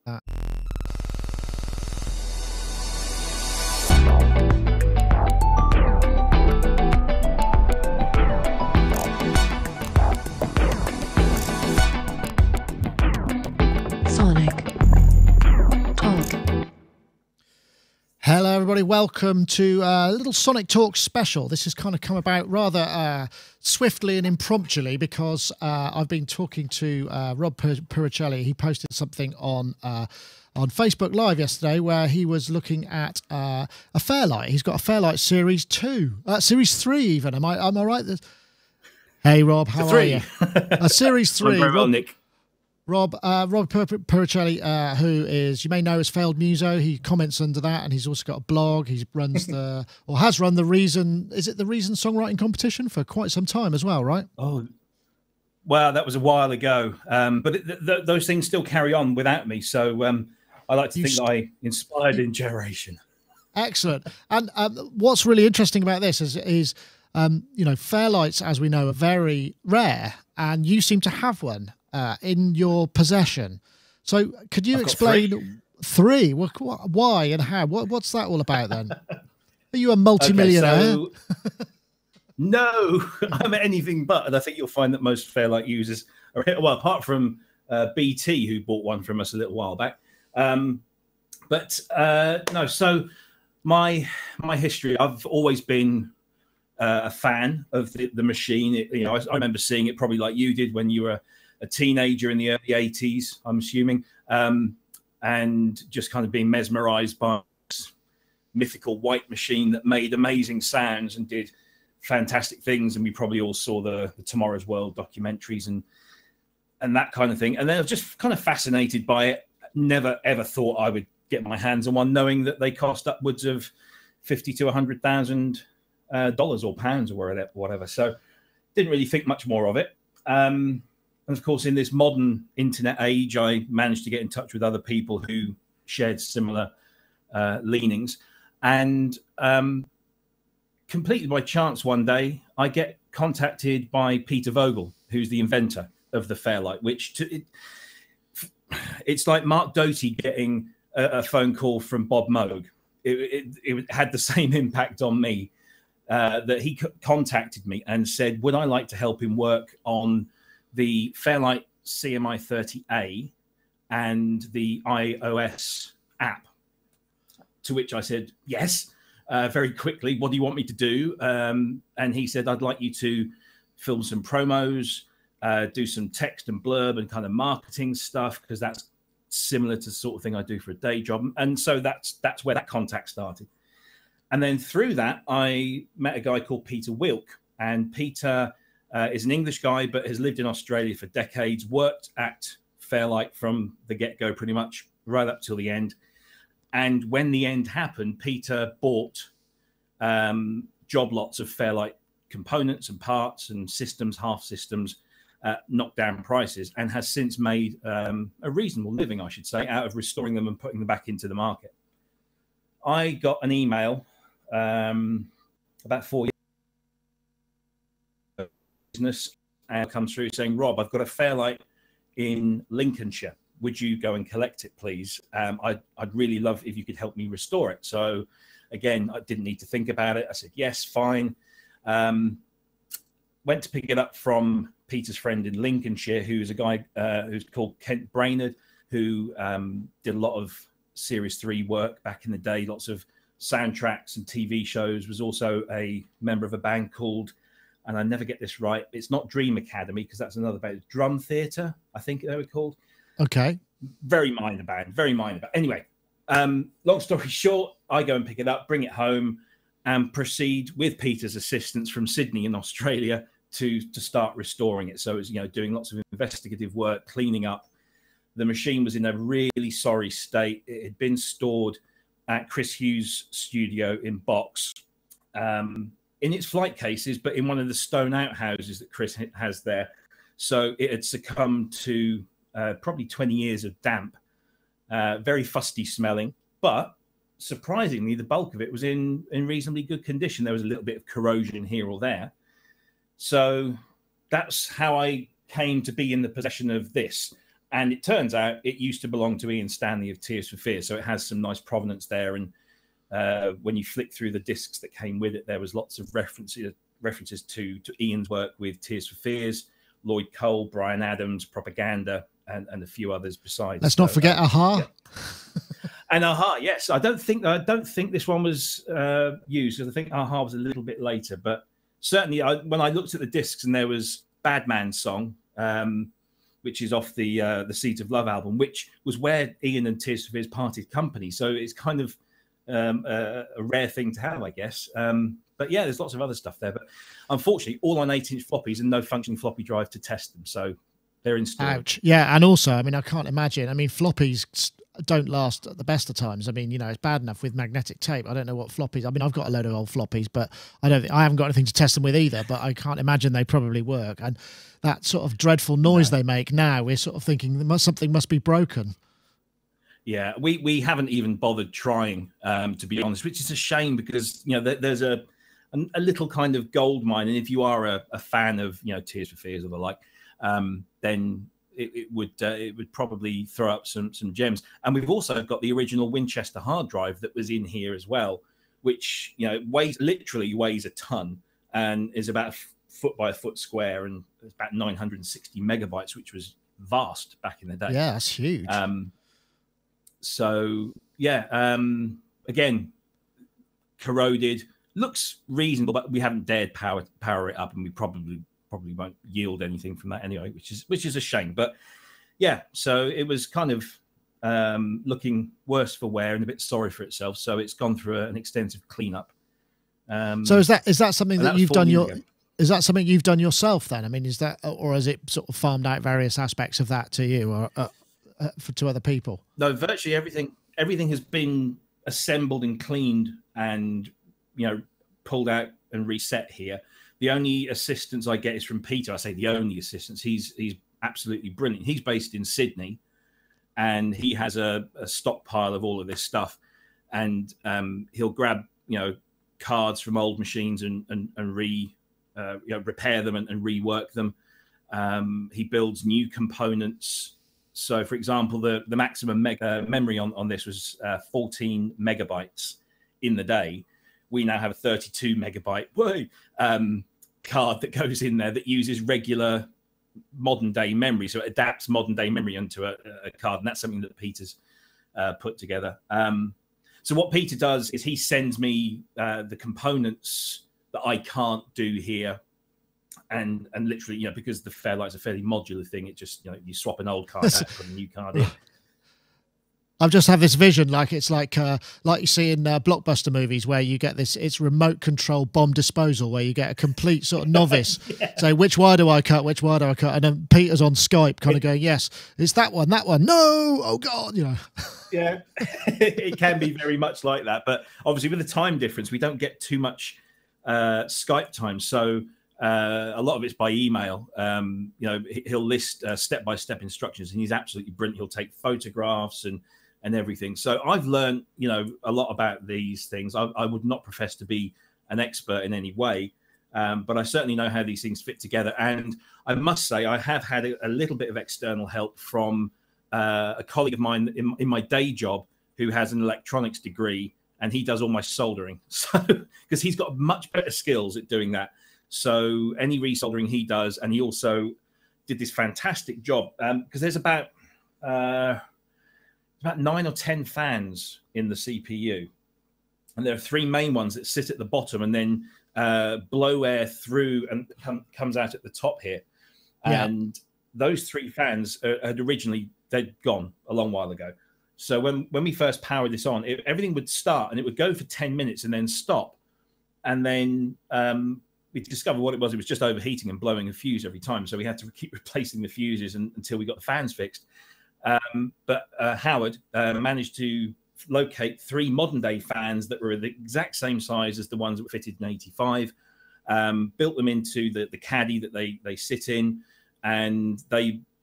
Uh, Hello, everybody. Welcome to a little Sonic Talk special. This has kind of come about rather swiftly and impromptuly because I've been talking to Rob Puricelli. He posted something on Facebook Live yesterday where he was looking at a Fairlight. He's got a Fairlight Series 2, Series 3 even. Am I right? Hey, Rob, how are you? Series 3. I'm very well, Nick. Rob Puricelli, who is, you may know as Failed Muso. He comments under that, and he's also got a blog. He runs the, or has run the Reason, is it the Reason songwriting competition for quite some time as well, right? Oh, well, that was a while ago. But those things still carry on without me. So I like to think that I inspired a generation. Excellent. And what's really interesting about this is you know, Fairlights, as we know, are very rare, and you seem to have one in your possession. So could you explain three? Why and how? What's that all about then? Are you a multimillionaire? Okay, so, no, I'm anything but. And I think you'll find that most Fairlight users are, well, apart from BT, who bought one from us a little while back. No, so my history, I've always been a fan of the machine. You know, I remember seeing it probably like you did when you were a teenager in the early 80s, I'm assuming, and just kind of being mesmerized by this mythical white machine that made amazing sounds and did fantastic things. And we probably all saw the Tomorrow's World documentaries and that kind of thing. And then I was just kind of fascinated by it. Never, ever thought I would get my hands on one, knowing that they cost upwards of $50,000 to $100,000 or pounds or whatever. So didn't really think much more of it. And of course, in this modern internet age, I managed to get in touch with other people who shared similar leanings. And completely by chance, one day, I get contacted by Peter Vogel, who's the inventor of the Fairlight, which it's like Mark Doty getting a phone call from Bob Moog. It had the same impact on me that he contacted me and said, would I like to help him work on the Fairlight CMI30A and the iOS app? To which I said, yes, very quickly. What do you want me to do? And he said, I'd like you to film some promos, do some text and blurb and kind of marketing stuff, because that's similar to the sort of thing I do for a day job. And so that's where that contact started. And then through that, I met a guy called Peter Wilk. And Peter is an English guy, but has lived in Australia for decades, worked at Fairlight from the get-go pretty much right up till the end. And when the end happened, Peter bought job lots of Fairlight components and parts and systems, half systems, knockdown prices, and has since made a reasonable living, I should say, out of restoring them and putting them back into the market. I got an email about 4 years ago, business, and comes through saying, Rob, I've got a Fairlight in Lincolnshire. Would you go and collect it, please? I'd really love if you could help me restore it. So again, I didn't need to think about it. I said, yes, fine. Went to pick it up from Peter's friend in Lincolnshire, who's a guy who's called Kent Brainerd, who did a lot of Series 3 work back in the day, lots of soundtracks and TV shows, was also a member of a band called, and I never get this right, it's not Dream Academy, because that's another band, Drum Theatre, I think they were called. Okay. Very minor band, very minor. But anyway, long story short, I go and pick it up, bring it home, and proceed with Peter's assistance from Sydney in Australia to start restoring it. So it was, you know, doing lots of investigative work, cleaning up. The machine was in a really sorry state. It had been stored at Chris Hughes' studio in Box, in its flight cases, but in one of the stone outhouses that Chris has there. So it had succumbed to probably 20 years of damp, very fusty smelling, but surprisingly, the bulk of it was in reasonably good condition. There was a little bit of corrosion here or there. So that's how I came to be in the possession of this. And it turns out it used to belong to Ian Stanley of Tears for Fears, so it has some nice provenance there. And when you flick through the discs that came with it, there was lots of references to Ian's work with Tears for Fears, Lloyd Cole, Bryan Adams, Propaganda, and a few others besides. Let's not forget Aha. Yeah. And Aha, yes. I don't think this one was used, because I think Aha was a little bit later. But certainly, when I looked at the discs, and there was Bad Man's Song, which is off the Seeds of Love album, which was where Ian and Tears for Fears parted company. So it's kind of a rare thing to have, I guess. But yeah, there's lots of other stuff there. But unfortunately, all on 8-inch floppies and no functioning floppy drive to test them. So they're in storage. Ouch. Yeah, and also, I mean, I can't imagine. I mean, floppies don't last at the best of times. I mean, you know, it's bad enough with magnetic tape. I don't know what floppies. I mean, I've got a load of old floppies, but I haven't got anything to test them with either. But I can't imagine they probably work. And that sort of dreadful noise they make now, we're sort of thinking something must be broken. Yeah, we haven't even bothered trying, to be honest, which is a shame, because, you know, there's a little kind of gold mine. And if you are a fan of, you know, Tears for Fears or the like, then it would probably throw up some gems. And we've also got the original Winchester hard drive that was in here as well, which, you know, literally weighs a ton and is about a foot by a foot square, and it's about 960 megabytes, which was vast back in the day. Yeah, that's huge. So yeah, again, corroded, looks reasonable, but we haven't dared power it up, and we probably won't yield anything from that anyway, which is a shame. But yeah, so it was kind of looking worse for wear and a bit sorry for itself. So it's gone through an extensive cleanup. So is that something that you've done is that something you've done yourself then? I mean, is that, or has it sort of farmed out various aspects of that to you, or to other people? No, virtually everything has been assembled and cleaned and, you know, pulled out and reset here. The only assistance I get is from Peter. I say the only assistance. He's absolutely brilliant. He's based in Sydney, and he has a stockpile of all of this stuff. And he'll grab, you know, cards from old machines and repair them and rework them. He builds new components. So, for example, the maximum memory on this was 14 megabytes in the day. We now have a 32 megabyte card that goes in there that uses regular modern day memory. So it adapts modern day memory into a card. And that's something that Peter's put together. So what Peter does is he sends me the components that I can't do here. And literally, you know, because the Fairlight's a fairly modular thing, it just, you know, you swap an old card out, put a new card in. I've just had this vision, like it's like you see in blockbuster movies where you get this, it's remote control bomb disposal, where you get a complete sort of novice say, which wire do I cut, which wire do I cut? And then Peter's on Skype kind of going, yes, it's that one, no, oh God, you know. Yeah, it can be very much like that. But obviously with the time difference, we don't get too much Skype time. So a lot of it's by email. You know, he'll list step-by-step instructions, and he's absolutely brilliant. He'll take photographs and everything. So I've learned, you know, a lot about these things. I would not profess to be an expert in any way, but I certainly know how these things fit together. And I must say, I have had a little bit of external help from a colleague of mine in my day job who has an electronics degree, and he does all my soldering. So, because he's got much better skills at doing that. So any resoldering he does, and he also did this fantastic job, because there's about 9 or 10 fans in the CPU, and there are 3 main ones that sit at the bottom and then blow air through and comes out at the top here. Yeah. And those 3 fans they'd gone a long while ago. So when we first powered this on, everything would start and it would go for 10 minutes and then stop. And then we discovered what it was. It was just overheating and blowing a fuse every time. So we had to keep replacing the fuses until we got the fans fixed. But Howard managed to locate 3 modern day fans that were the exact same size as the ones that were fitted in 85, built them into the caddy that they sit in, and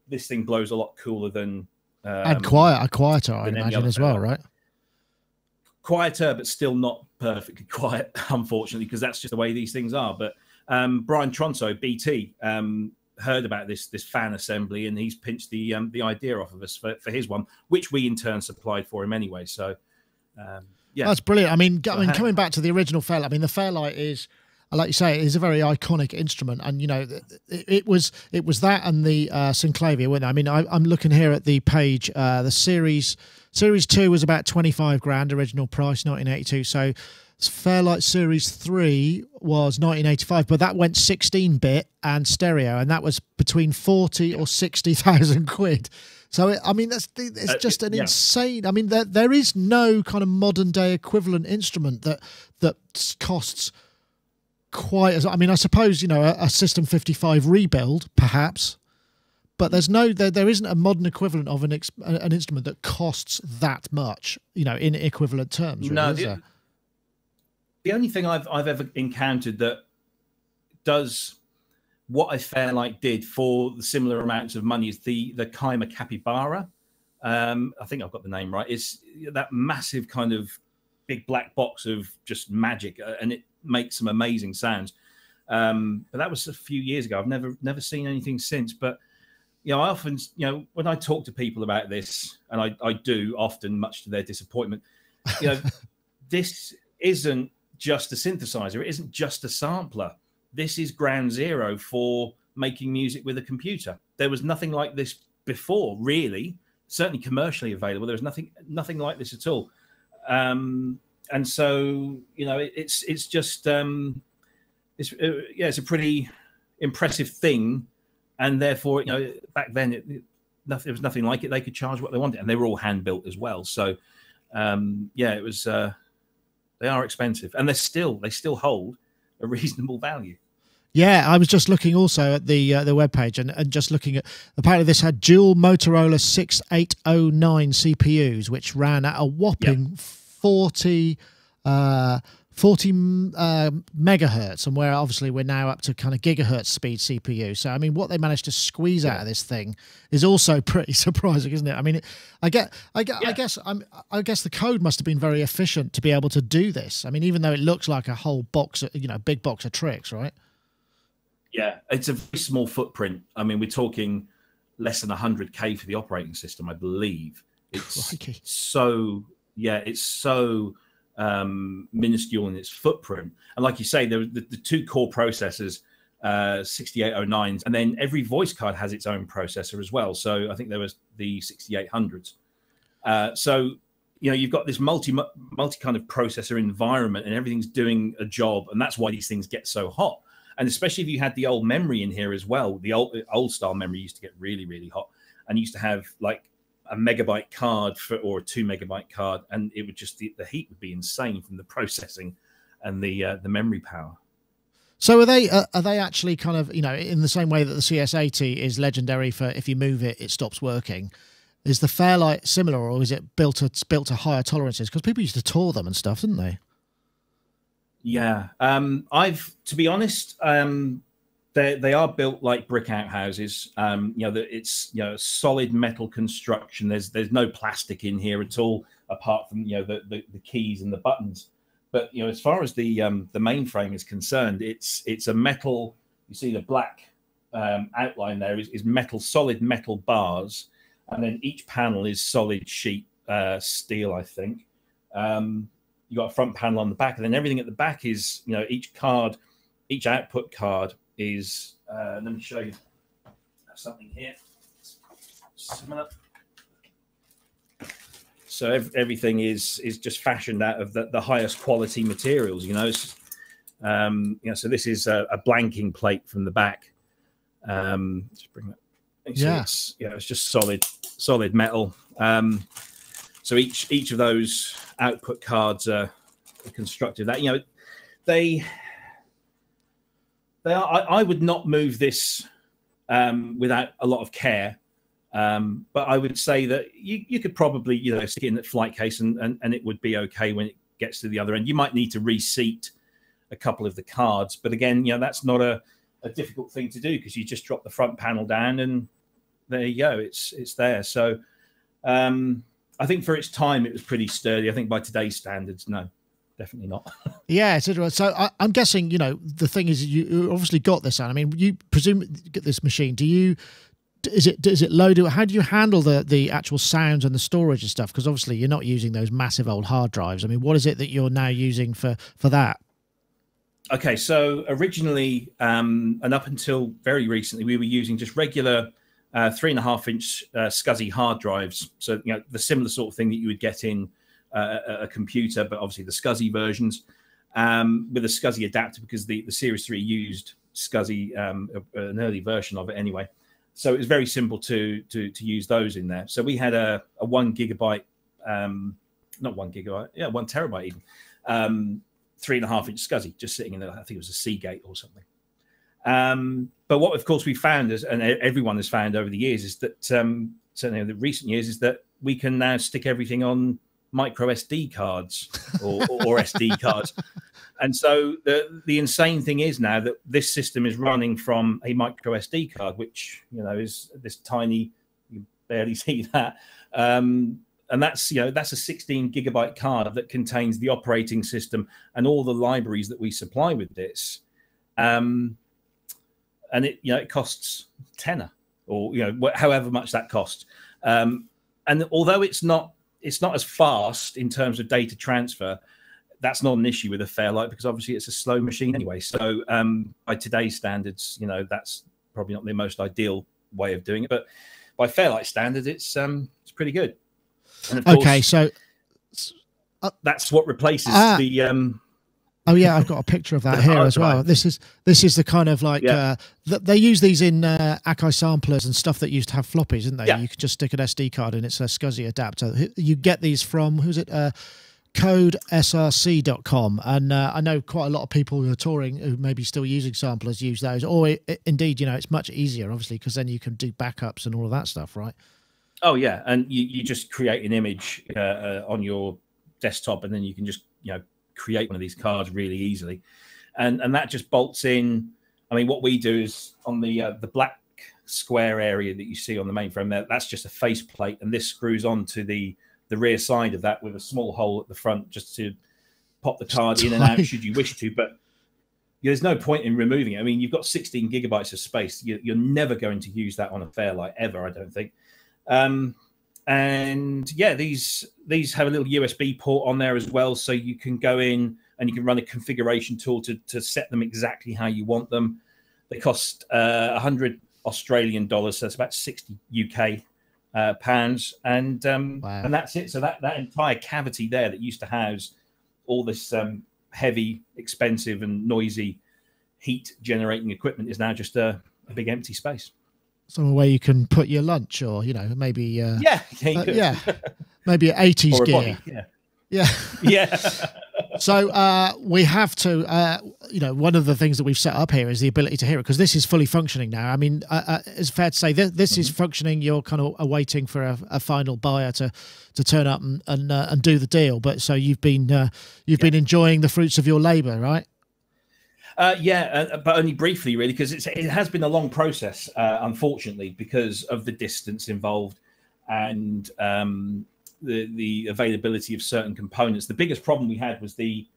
this thing blows a lot cooler than and quieter, I imagine, as well, right? Quieter, but still not perfectly quiet, unfortunately, because that's just the way these things are. But Brian Tronso, BT, heard about this fan assembly, and he's pinched the idea off of us for his one, which we in turn supplied for him anyway. So yeah, that's brilliant. I mean, coming back to the original Fairlight, I mean, the Fairlight is, like you say, it is a very iconic instrument, and you know, it was that and the Synclavier, wasn't it? I mean, I'm looking here at the page. The Series 2 was about 25 grand original price, 1982. So Fairlight Series 3 was 1985, but that went 16-bit and stereo, and that was between 40 or 60,000 quid. So I mean, it's just an insane. I mean, there is no kind of modern day equivalent instrument that costs quite as. I mean, I suppose, you know, a System 55 rebuild perhaps, but there isn't a modern equivalent of an instrument that costs that much, you know, in equivalent terms. Really, no, the only thing I've ever encountered that does what a Fairlight did for the similar amounts of money is the Kaima Capybara. I think I've got the name right. It's that massive kind of big black box of just magic, and it makes some amazing sounds. But that was a few years ago. I've never seen anything since. But you know, I often, you know, when I talk to people about this, and I do often, much to their disappointment, you know, this isn't just a synthesizer. It isn't just a sampler. This is ground zero for making music with a computer. There was nothing like this before, really. Certainly commercially available. There was nothing like this at all. And so, you know, it's just it's a pretty impressive thing. And therefore, you know, back then there was nothing like it. They could charge what they wanted, and they were all hand built as well. So yeah, it was. They are expensive, and they still hold a reasonable value. Yeah, I was just looking also at the webpage and just looking at, apparently this had dual Motorola 6809 CPUs, which ran at a whopping 40 megahertz, and where obviously we're now up to kind of gigahertz speed CPU. So I mean, what they managed to squeeze out of this thing is also pretty surprising, isn't it? I mean, I guess the code must have been very efficient to be able to do this. I mean, even though it looks like a whole box, you know, big box of tricks, right? Yeah, it's a very small footprint. I mean, we're talking less than 100K for the operating system, I believe. It's Crikey. so minuscule in its footprint. And like you say, there were the two core processors, 6809s, and then every voice card has its own processor as well. So I think there was the 6800s. So, you know, you've got this multi kind of processor environment, and everything's doing a job, and that's why these things get so hot. And especially if you had the old memory in here as well, the old style memory used to get really, really hot, and used to have like a megabyte card or a 2 megabyte card, and it would just the heat would be insane from the processing and the memory power. So are they actually kind of, you know, in the same way that the CS80 is legendary for if you move it stops working? Is the Fairlight similar, or is it built to higher tolerances? Because people used to tour them and stuff, didn't they? Yeah, to be honest, they are built like brick outhouses. You know, that it's, you know, solid metal construction. There's no plastic in here at all, apart from, you know, the keys and the buttons. But you know, as far as the mainframe is concerned, it's a metal. You see the black outline there is metal, solid metal bars, and then each panel is solid sheet steel, I think. You got a front panel on the back, and then everything at the back is, you know, each output card is. Let me show you something here. Similar. So everything is just fashioned out of the highest quality materials. You know, you know. So this is a blanking plate from the back. Just bring that. Yeah. It's just solid metal. So each of those output cards are constructed that, you know, they are. I would not move this without a lot of care, but I would say that you could probably, you know, stick it in the flight case and it would be okay when it gets to the other end. You might need to reseat a couple of the cards, but again, you know, that's not a difficult thing to do, because you just drop the front panel down and there you go, it's there. So I think for its time it was pretty sturdy. I think by today's standards, no, definitely not. Yeah, it's interesting. So I'm guessing, you know, the thing is, you obviously got this. I mean, you presume get this machine. Is it loaded? How do you handle the actual sounds and the storage and stuff? Because obviously you're not using those massive old hard drives. I mean, what is it that you're now using for that? Okay, so originally, and up until very recently, we were using just regular 3.5-inch Scuzzy hard drives. So, you know, the similar sort of thing that you would get in a computer, but obviously the Scuzzy versions with a Scuzzy adapter, because the Series 3 used Scuzzy, an early version of it anyway. So it was very simple to use those in there. So we had a 1 gigabyte, not 1 gigabyte, yeah, 1 terabyte even, 3.5-inch Scuzzy just sitting in there. I think it was a Seagate or something. But what, of course, we found, and everyone has found over the years, is that certainly in the recent years, is that we can now stick everything on micro SD cards or SD cards. And so the insane thing is now that this system is running from a micro SD card, which, you know, is this tiny, you can barely see that. And that's, you know, that's a 16 gigabyte card that contains the operating system and all the libraries that we supply with this. And it, you know, it costs tenner, or, you know, however much that costs. And although it's not as fast in terms of data transfer, that's not an issue with a Fairlight, because obviously it's a slow machine anyway. So by today's standards, you know, that's probably not the most ideal way of doing it, but by Fairlight standards, it's pretty good. And of Okay, course, so that's what replaces the. Oh yeah, I've got a picture of that here as well. This is the kind of like they use these in Akai samplers and stuff that used to have floppies, didn't they? Yeah. You could just stick an SD card in. It's a Scuzzy adapter. You get these from, who's it? CodeSRC.com, and I know quite a lot of people who are touring who maybe still using samplers use those, or indeed, you know, it's much easier obviously, because then you can do backups and all of that stuff, right? Oh yeah, and you just create an image on your desktop, and then you can just, you know, create one of these cards really easily, and that just bolts in. I mean, what we do is on the black square area that you see on the mainframe there, that's just a faceplate, and this screws onto the rear side of that with a small hole at the front just to pop the card in and out should you wish to. But there's no point in removing it. I mean, you've got 16 gigabytes of space. You're never going to use that on a Fairlight ever, I don't think. And yeah, these have a little USB port on there as well, so you can go in and you can run a configuration tool to set them exactly how you want them. They cost 100 Australian dollars, so that's about 60 UK pounds, and wow. And that's it. So that entire cavity there that used to house all this heavy, expensive, and noisy heat generating equipment is now just a big empty space. Somewhere where you can put your lunch, or, you know, maybe yeah, maybe an 80s or a gear. Body. Yeah. So we have to, you know, one of the things that we've set up here is the ability to hear it, because this is fully functioning now. I mean, it's fair to say that this is functioning. You're kind of awaiting for a final buyer to turn up and do the deal. But so you've been been enjoying the fruits of your labour, right? But only briefly, really, because it has been a long process, unfortunately, because of the distance involved and the availability of certain components. The biggest problem we had was the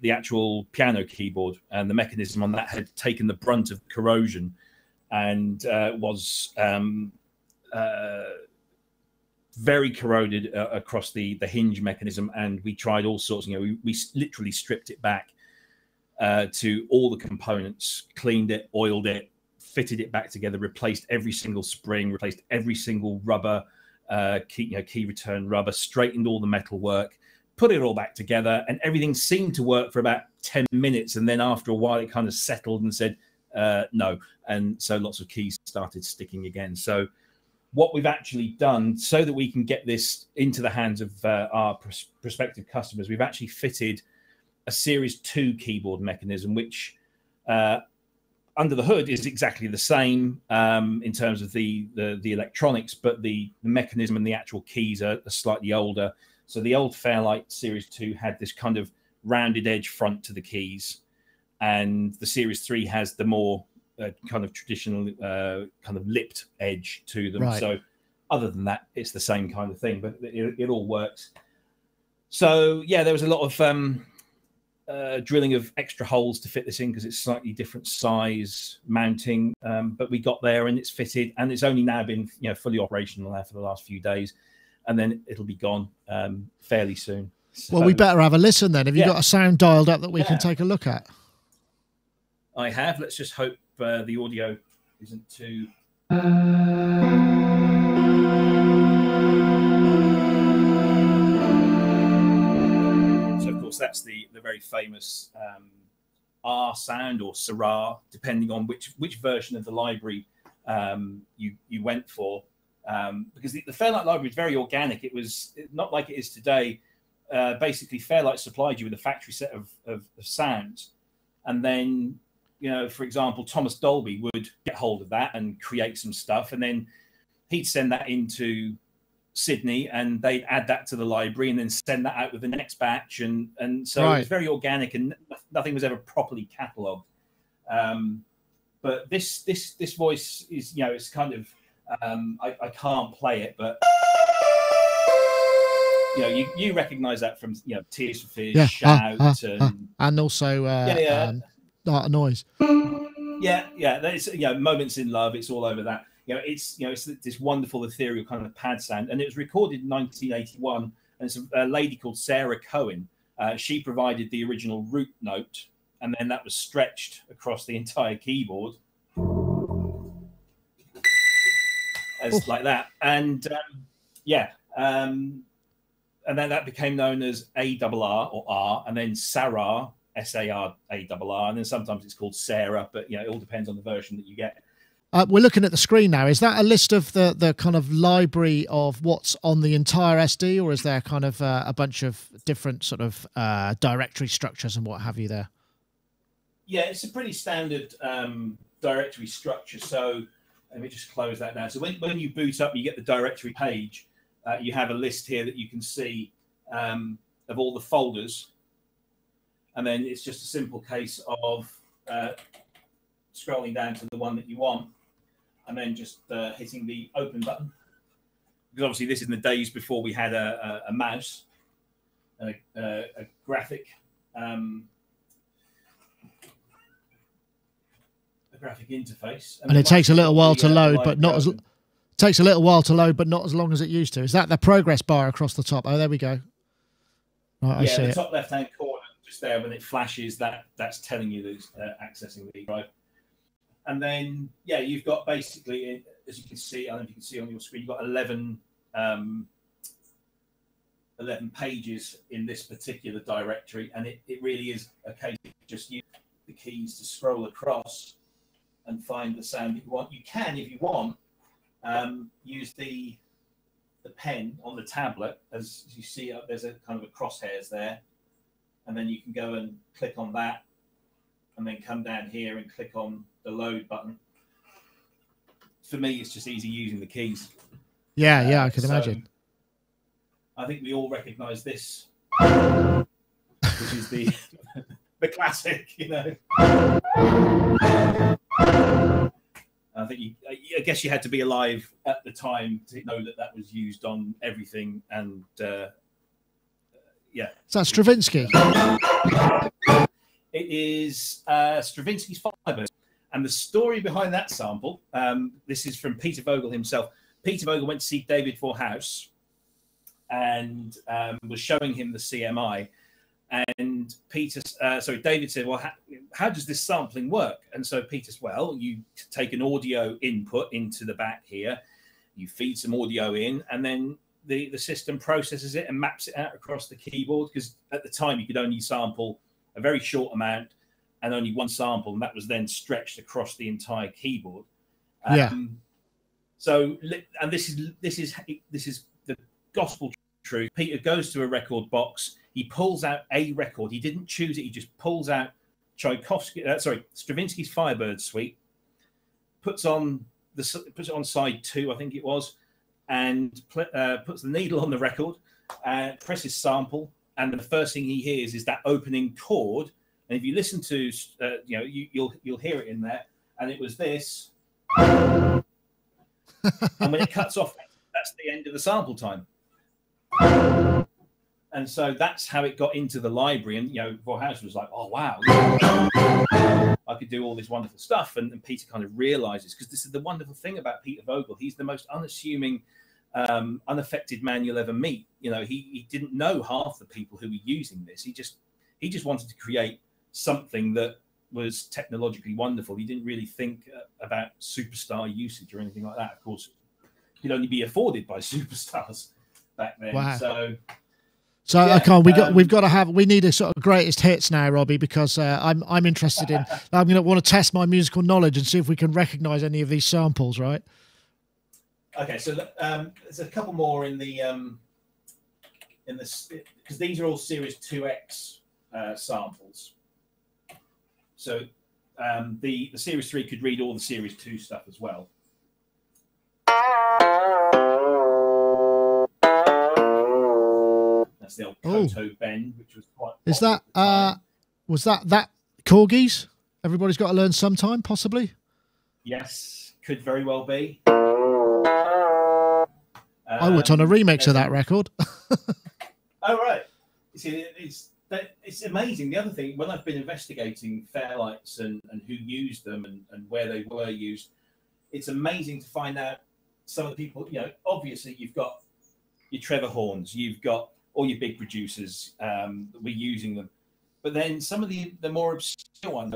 actual piano keyboard, and the mechanism on that had taken the brunt of corrosion and was very corroded across the hinge mechanism. And we tried all sorts. You know, we literally stripped it back to all the components, cleaned it, oiled it, fitted it back together, replaced every single spring, replaced every single rubber, key return rubber, straightened all the metal work, put it all back together, and everything seemed to work for about 10 minutes. And then after a while, it kind of settled and said, no. And so lots of keys started sticking again. So what we've actually done, so that we can get this into the hands of our prospective customers, we've actually fitted a Series 2 keyboard mechanism, which under the hood is exactly the same in terms of the electronics, but the mechanism and the actual keys are slightly older. So the old Fairlight Series 2 had this kind of rounded edge front to the keys, and the Series 3 has the more kind of traditional kind of lipped edge to them. Right. So other than that, it's the same kind of thing, but it all works. So yeah, there was a lot of drilling of extra holes to fit this in because it's slightly different size mounting. But we got there and it's fitted, and it's only now been fully operational there for the last few days, and then it'll be gone fairly soon. So, well, we better have a listen then. Have you got a sound dialed up that we can take a look at? I have. Let's just hope the audio isn't too. So of course that's the very famous R sound or Syrah, depending on which version of the library you went for. Because the Fairlight library is very organic. It was not like it is today. Basically, Fairlight supplied you with a factory set of sounds, and then for example, Thomas Dolby would get hold of that and create some stuff, and then he'd send that into Sydney, and they'd add that to the library, and then send that out with the next batch, and so it was very organic, and nothing was ever properly catalogued. But this voice is it's kind of I can't play it, but you recognise that from Tears for Fears, Shout, and also Art of Noise. There's Moments in Love. It's all over that. It's this wonderful ethereal kind of pad sound, and it was recorded in 1981. And it's a lady called Sarah Cohen. She provided the original root note, and then that was stretched across the entire keyboard, like that. And and then that became known as ARR or R, and then Sarah, SARARR, and then sometimes it's called Sarah, but it all depends on the version that you get. We're looking at the screen now. Is that a list of the kind of library of what's on the entire SD, or is there kind of a bunch of different sort of directory structures and what have you there? Yeah, it's a pretty standard directory structure. So let me just close that down. So when you boot up, you get the directory page. You have a list here that you can see of all the folders. And then it's just a simple case of scrolling down to the one that you want, and then just hitting the open button. Because obviously this is in the days before we had a mouse, a graphic interface. And it takes a little while to load, but not as takes a little while to load, but not as long as it used to. Is that the progress bar across the top? Oh, there we go. Right, I see the it. top left-hand corner, just there when it flashes, that's telling you that it's accessing the drive. And then, you've got basically, as you can see, I don't know if you can see on your screen, you've got 11 pages in this particular directory, and it really is a case of just use the keys to scroll across and find the sound that you want. You can, if you want, use the pen on the tablet. As you see, there's a kind of a crosshairs there, and then you can go and click on that, and then come down here and click on the load button. For me, it's just easy using the keys. I can imagine. I think we all recognise this, which is the the classic, I think I guess you had to be alive at the time to know that was used on everything, and Is that Stravinsky? It is Stravinsky's Firebird. And the story behind that sample, this is from Peter Vogel himself. Peter Vogel went to see David Vorhaus and was showing him the CMI. And David said, well, how does this sampling work? And so Peter said, well, you take an audio input into the back here, you feed some audio in, and then the system processes it and maps it out across the keyboard, because at the time you could only sample a very short amount and only one sample, and that was then stretched across the entire keyboard. So, and this is the gospel truth. Peter goes to a record box. He pulls out a record. He didn't choose it. He just pulls out Stravinsky's Firebird Suite, puts it on side 2, I think it was, and puts the needle on the record, and presses sample. And the first thing he hears is that opening chord. And if you listen to, you'll hear it in there. And it was this. And when it cuts off, that's the end of the sample time. And so that's how it got into the library. And, Vorhaus was like, oh, wow, I could do all this wonderful stuff. And Peter kind of realizes, because this is the wonderful thing about Peter Vogel, he's the most unassuming, unaffected man you'll ever meet. He didn't know half the people who were using this. He just wanted to create something that was technologically wonderful. He didn't really think about superstar usage or anything like that. Of course, it could only be afforded by superstars back then. Wow. So yeah, okay, we need a sort of greatest hits now, Robbie, because I'm interested in. I'm going to want to test my musical knowledge and see if we can recognise any of these samples, right? Okay, so there's a couple more in this, because these are all Series 2X samples. So the Series 3 could read all the Series 2 stuff as well. That's the old Koto bend, which was quite. Is that was that Corgis? Everybody's got to learn sometime, possibly. Yes, could very well be. I worked on a remix of that record. Oh right, you see, it's amazing. The other thing, when I've been investigating Fairlights and who used them and where they were used, it's amazing to find out some of the people. Obviously you've got your Trevor Horns, you've got all your big producers that were using them, but then some of the more obscure ones,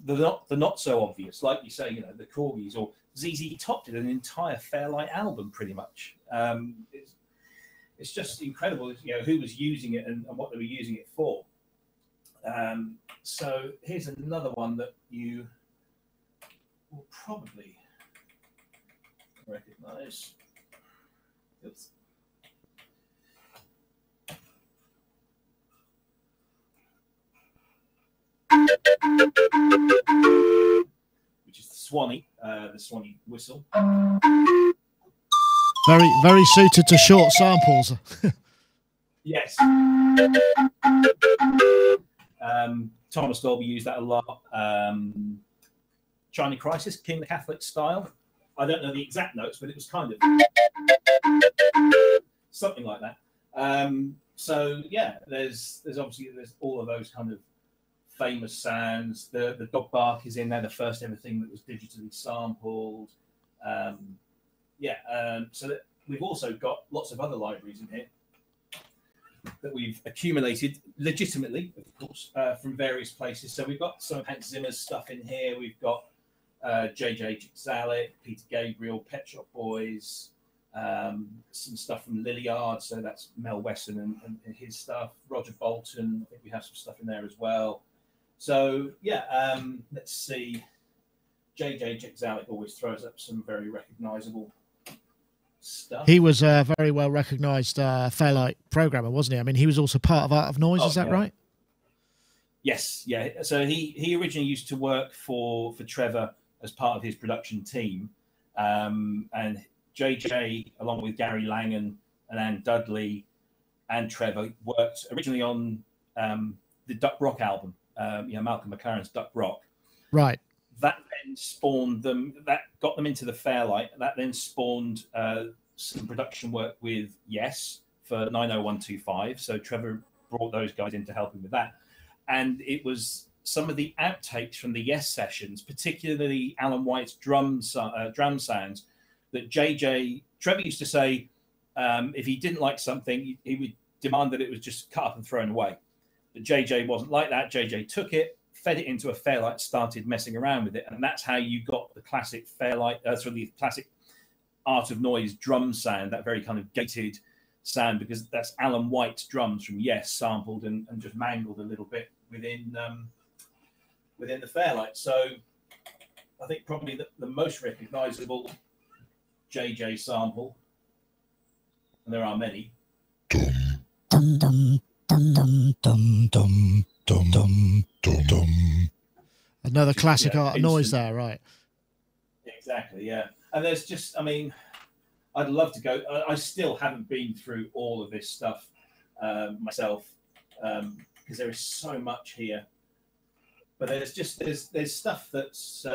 the not so obvious, like you say, the Corgis, or ZZ Top did an entire Fairlight album pretty much. It's just incredible, who was using it and what they were using it for. So here's another one that you will probably recognize. Oops. Which is the Swanee whistle. Very, very suited to short samples. Yes. Thomas Dolby used that a lot. China Crisis, King the Catholic style. I don't know the exact notes, but it was kind of something like that. So yeah, there's obviously all of those kind of famous sounds. The dog bark is in there, the first ever thing that was digitally sampled. So that we've also got lots of other libraries in here that we've accumulated legitimately, of course, from various places. So we've got some of Hans Zimmer's stuff in here. We've got JJ Zalek, Peter Gabriel, Pet Shop Boys, some stuff from Lilliard. So that's Mel Wesson and his stuff. Roger Bolton, I think we have some stuff in there as well. So yeah, let's see. JJ Zalek always throws up some very recognisable stuff. He was a very well recognised Fairlight programmer, wasn't he? I mean, he was also part of Art of Noise. Is that right? Yes, yeah. So he originally used to work for Trevor as part of his production team, and JJ, along with Gary Langan and Ann Dudley and Trevor, worked originally on the Duck Rock album. Malcolm McLaren's Duck Rock. Right. That then spawned them. That got them into the Fairlight. That then spawned some production work with Yes for 90125. So Trevor brought those guys in to help him with that. And it was some of the outtakes from the Yes sessions, particularly Alan White's drum sounds, that Trevor used to say, if he didn't like something, he would demand that it was just cut up and thrown away. But JJ wasn't like that. JJ took it, fed it into a Fairlight, started messing around with it, and that's how you got the classic Fairlight, the classic Art of Noise drum sound, that very kind of gated sound, because that's Alan White's drums from Yes sampled and just mangled a little bit within the Fairlight. So I think probably the most recognisable JJ sample, and there are many. Dum dum dum dum dum dum dum dum dum dum. Another classic Art of Noise there, right? Exactly, yeah. And there's just, I mean, I'd love to go. I still haven't been through all of this stuff myself, because there is so much here. But there's stuff that's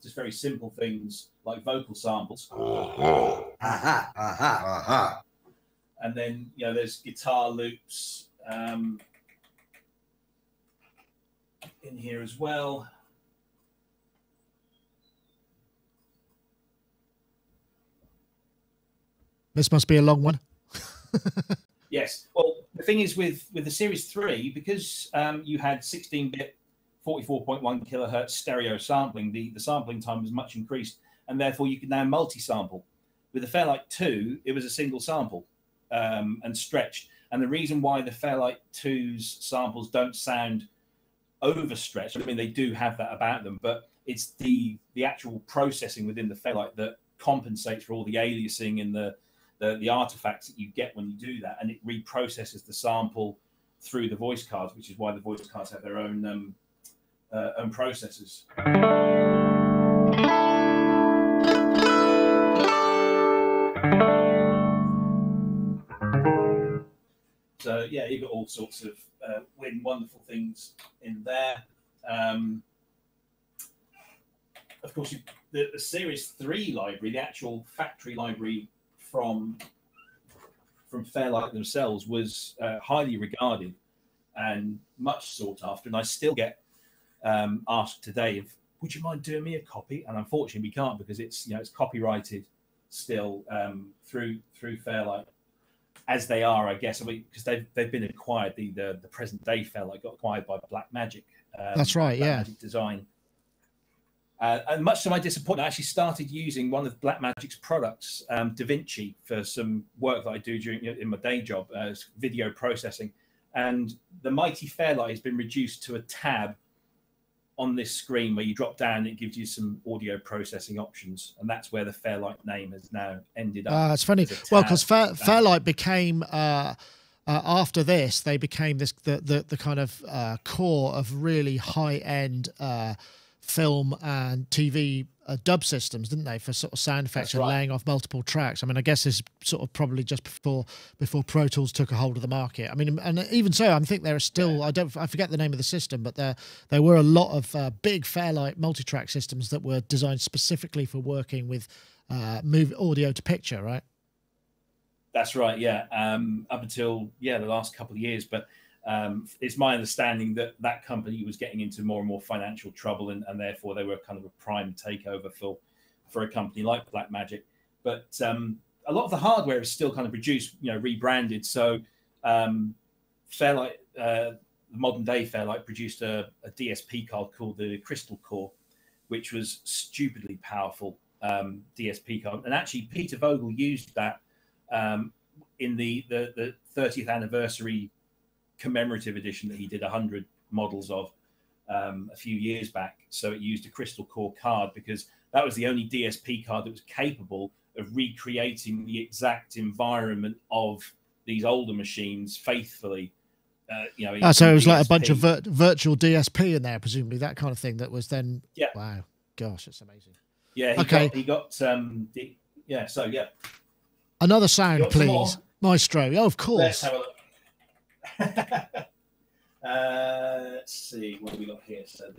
just very simple things like vocal samples. And then, you know, there's guitar loops in here as well. This must be a long one. Yes. Well, the thing is with the Series 3, because you had 16-bit 44.1 kilohertz stereo sampling, the sampling time was much increased, and therefore you could now multi-sample. With the Fairlight 2, it was a single sample and stretched. And the reason why the Fairlight 2's samples don't sound overstretched, I mean, they do have that about them, but it's the actual processing within the Fairlight that compensates for all the aliasing and the artifacts that you get when you do that, and it reprocesses the sample through the voice cards, which is why the voice cards have their own processors. So yeah, you've got all sorts of weird and wonderful things in there. Of course, the Series 3 library, the actual factory library from Fairlight themselves, was highly regarded and much sought after. And I still get asked today, if, would you mind doing me a copy? And unfortunately, we can't, because it's, you know, it's copyrighted still through Fairlight, as they are, I guess, because they've been acquired. The present day Fairlight got acquired by Blackmagic. That's right, yeah. Blackmagic Design. And much to my disappointment, I actually started using one of Blackmagic's products, DaVinci, for some work that I do in my day job, video processing. And the mighty Fairlight has been reduced to a tab on this screen where you drop down, it gives you some audio processing options, and that's where the Fairlight name has now ended up. It's funny, well, because Fairlight became after this, they became the kind of core of really high end film and TV dub systems, didn't they, for sort of sound effects and laying off multiple tracks. I mean, I guess it's sort of probably just before Pro Tools took a hold of the market. I mean, and even so, I think there are still, I forget the name of the system, but there were a lot of big Fairlight multi-track systems that were designed specifically for working with move audio to picture, right? That's right, yeah. Up until the last couple of years, but it's my understanding that that company was getting into more and more financial trouble, and therefore they were kind of a prime takeover for a company like Blackmagic. But a lot of the hardware is still kind of produced, rebranded. So Fairlight, the modern day Fairlight, produced a DSP card called the Crystal Core, which was stupidly powerful DSP card. And actually, Peter Vogel used that in the 30th anniversary commemorative edition that he did 100 models of a few years back. So it used a Crystal Core card because that was the only DSP card that was capable of recreating the exact environment of these older machines faithfully. So it was DSP. Like a bunch of virtual DSP in there, presumably, that kind of thing. That was then. Yeah. Wow. Gosh, it's amazing. Yeah. He got. So yeah. Another sound, please, Maestro. Oh, of course. Let's have a look. Let's see what we got here. So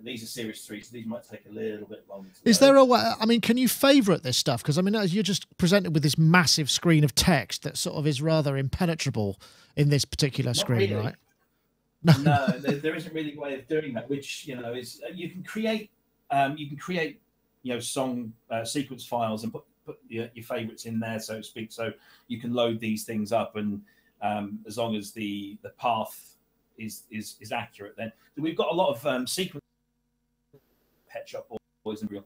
these are Series 3, so these might take a little bit longer. Is there a way? I mean, can you favourite this stuff? Because I mean, you're just presented with this massive screen of text that sort of is rather impenetrable in this particular screen, really. Right? No, there isn't really a way of doing that. Which is you can create song sequence files and put your favourites in there, so to speak. So you can load these things up, and as long as the path is accurate, then we've got a lot of sequence Pet Shop Boys and Real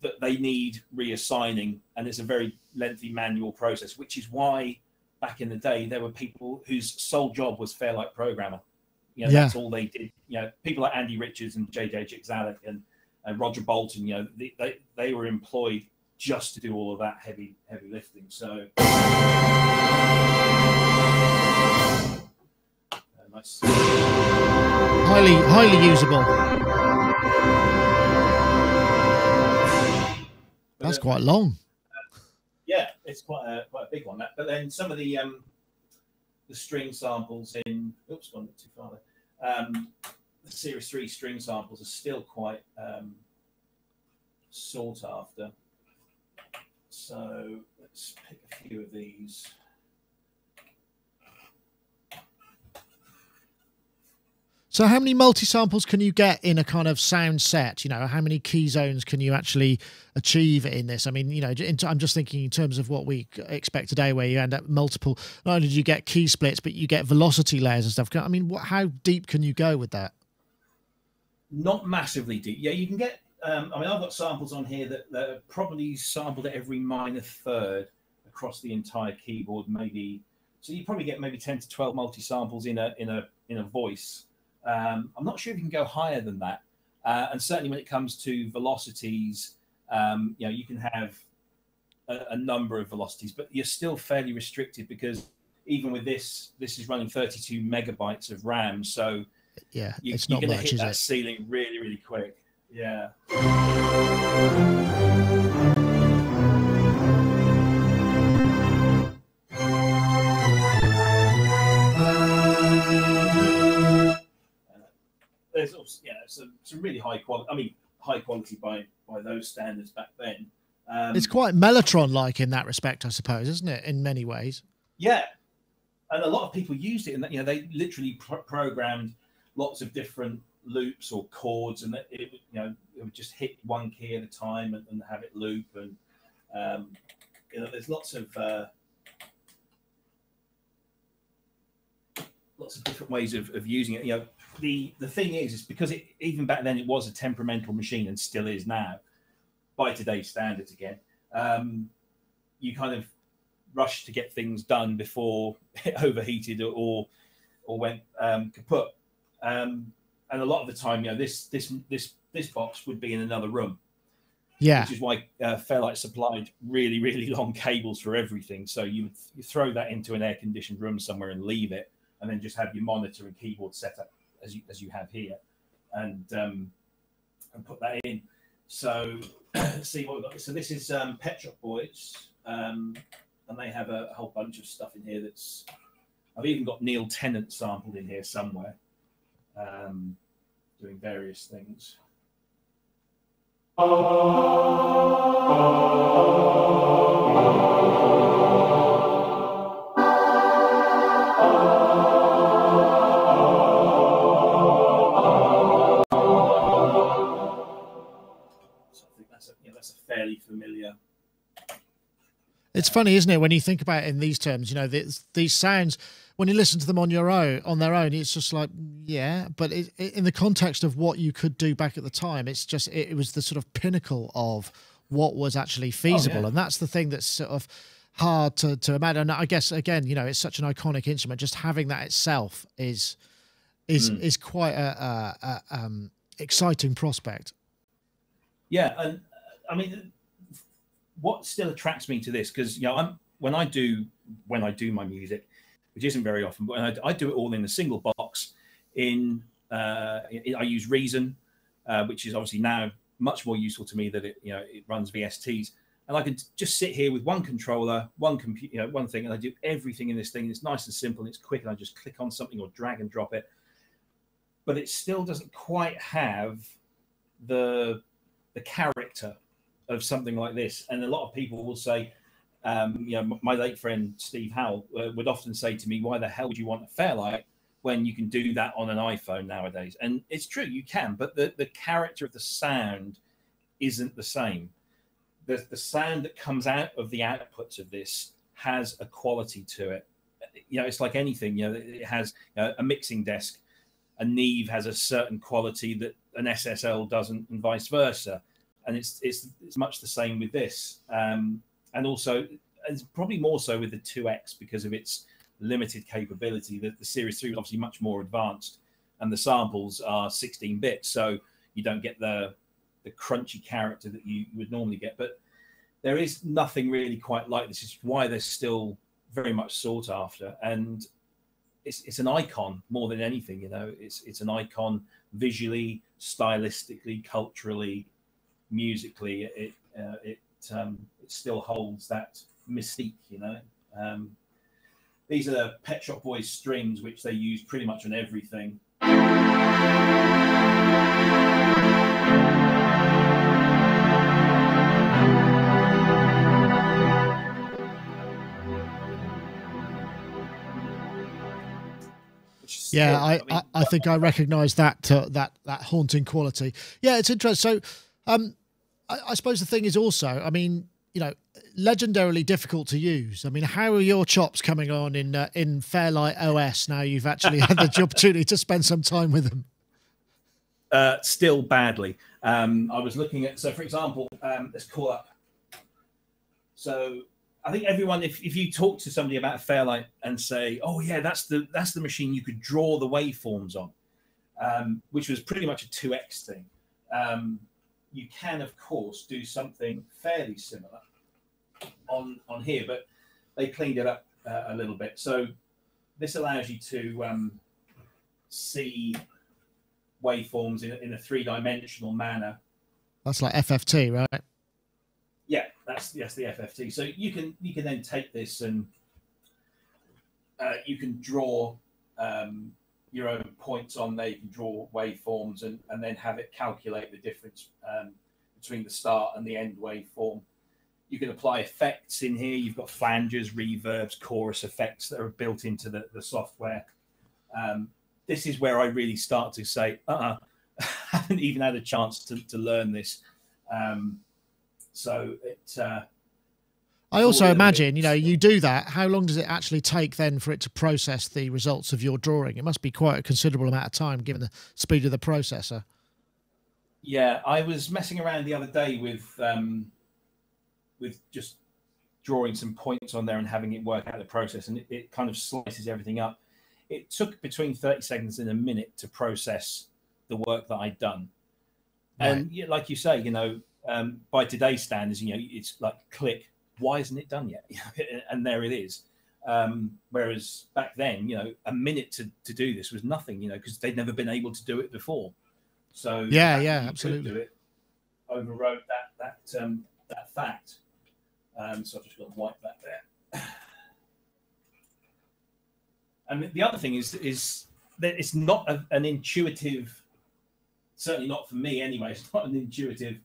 that they need reassigning, and it's a very lengthy manual process, which is why back in the day there were people whose sole job was Fairlight programmer. That's all they did. People like Andy Richards and JJ Jixalik and Roger Bolton, they were employed just to do all of that heavy lifting. So nice. Highly usable. That's quite long. Yeah, it's quite a big one. But then some of the string samples in gone a bit too far there. The Series 3 string samples are still quite sought after. So let's pick a few of these. So how many multi-samples can you get in a kind of sound set? You know, how many key zones can you actually achieve in this? I mean, you know, I'm just thinking in terms of what we expect today, where you end up multiple, not only do you get key splits, but you get velocity layers and stuff. I mean, how deep can you go with that? Not massively deep. Yeah, you can get, I mean, I've got samples on here that are probably sampled at every minor third across the entire keyboard, maybe. So you probably get maybe 10 to 12 multi-samples in a voice. I'm not sure if you can go higher than that. And certainly when it comes to velocities, you know, you can have a number of velocities, but you're still fairly restricted because even with this is running 32 megabytes of RAM. So yeah, it's you're not going to much, hit is that it? ceiling really, really quick. Yeah. There's also, yeah, some really high quality. I mean, high quality by those standards back then. It's quite Mellotron-like in that respect, I suppose, isn't it? In many ways. Yeah, and a lot of people used it in that. You know, they literally programmed lots of different loops or chords, and it would just hit one key at a time and have it loop. And you know, there's lots of different ways of using it. You know, the thing is because even back then it was a temperamental machine and still is now by today's standards again. You kind of rush to get things done before it overheated or went kaput. And a lot of the time, you know, this box would be in another room. Yeah, which is why Fairlight supplied really, really long cables for everything. So you throw that into an air-conditioned room somewhere and leave it, and then just have your monitor and keyboard set up as you have here, and put that in. So see what we've got. So this is Pet Shop Boys, and they have a whole bunch of stuff in here. I've even got Neil Tennant sampled in here somewhere, doing various things. That's a fairly familiar. It's funny, isn't it, when you think about it in these terms? You know, these sounds, when you listen to them on their own, it's just like, yeah. But in the context of what you could do back at the time, it's just it was the sort of pinnacle of what was actually feasible, and that's the thing that's sort of hard to imagine. And I guess again, you know, it's such an iconic instrument. Just having that itself is quite a exciting prospect. Yeah, and I mean, what still attracts me to this, because you know, when I do my music, which isn't very often, but I do it all in a single box. I use Reason, which is obviously now much more useful to me that it runs VSTs, and I can just sit here with one controller, one computer, one thing, and I do everything in this thing. It's nice and simple, and it's quick, and I just click on something or drag and drop it. But it still doesn't quite have the character of something like this. And a lot of people will say, you know, my late friend Steve Howell would often say to me, why the hell would you want a Fairlight when you can do that on an iPhone nowadays? And it's true, you can, but the character of the sound isn't the same. The sound that comes out of the outputs of this has a quality to it. You know, it's like anything, you know, it has a mixing desk. A Neve has a certain quality that an SSL doesn't, and vice versa. And it's much the same with this. And also, it's probably more so with the 2X because of its limited capability. The Series 3 was obviously much more advanced, and the samples are 16 bits, so you don't get the crunchy character that you would normally get. But there is nothing really quite like this. It's why they're still very much sought after, and it's an icon more than anything. You know, it's an icon visually, stylistically, culturally, musically. It still holds that mystique. You know, these are the Pet Shop Boys strings, which they use pretty much on everything. Yeah, I mean, I think I recognise that that haunting quality. Yeah, it's interesting. So, I suppose the thing is also, I mean, you know, legendarily difficult to use. I mean, how are your chops coming on in Fairlight OS now you've actually had the opportunity to spend some time with them? Still badly. I was looking at, so for example, let's call up. So I think everyone, if you talk to somebody about Fairlight and say, oh yeah, that's the machine you could draw the waveforms on, which was pretty much a 2x thing. You can, of course, do something fairly similar on here, but they cleaned it up a little bit. So this allows you to see waveforms in a three-dimensional manner. That's like FFT, right? Yeah, that's the FFT. So you can then take this and you can draw your own points on there. You can draw waveforms and then have it calculate the difference between the start and the end waveform. You can apply effects in here. You've got flanges, reverbs, chorus effects that are built into the software. This is where I really start to say, I haven't even had a chance to learn this. So it. I also imagine, you know, you do that. How long does it actually take then for it to process the results of your drawing? It must be quite a considerable amount of time given the speed of the processor. Yeah, I was messing around the other day with just drawing some points on there and having it work out the process, and it kind of slices everything up. It took between 30 seconds and a minute to process the work that I'd done. Right. And yeah, like you say, you know, by today's standards, you know, it's like click. Why isn't it done yet? And there it is. Whereas back then, you know, a minute to do this was nothing, you know, because they'd never been able to do it before. So yeah, absolutely. Do it, overrode that fact. So I've just got to wipe that there. And the other thing is that it's not an intuitive, certainly not for me anyway, it's not an intuitive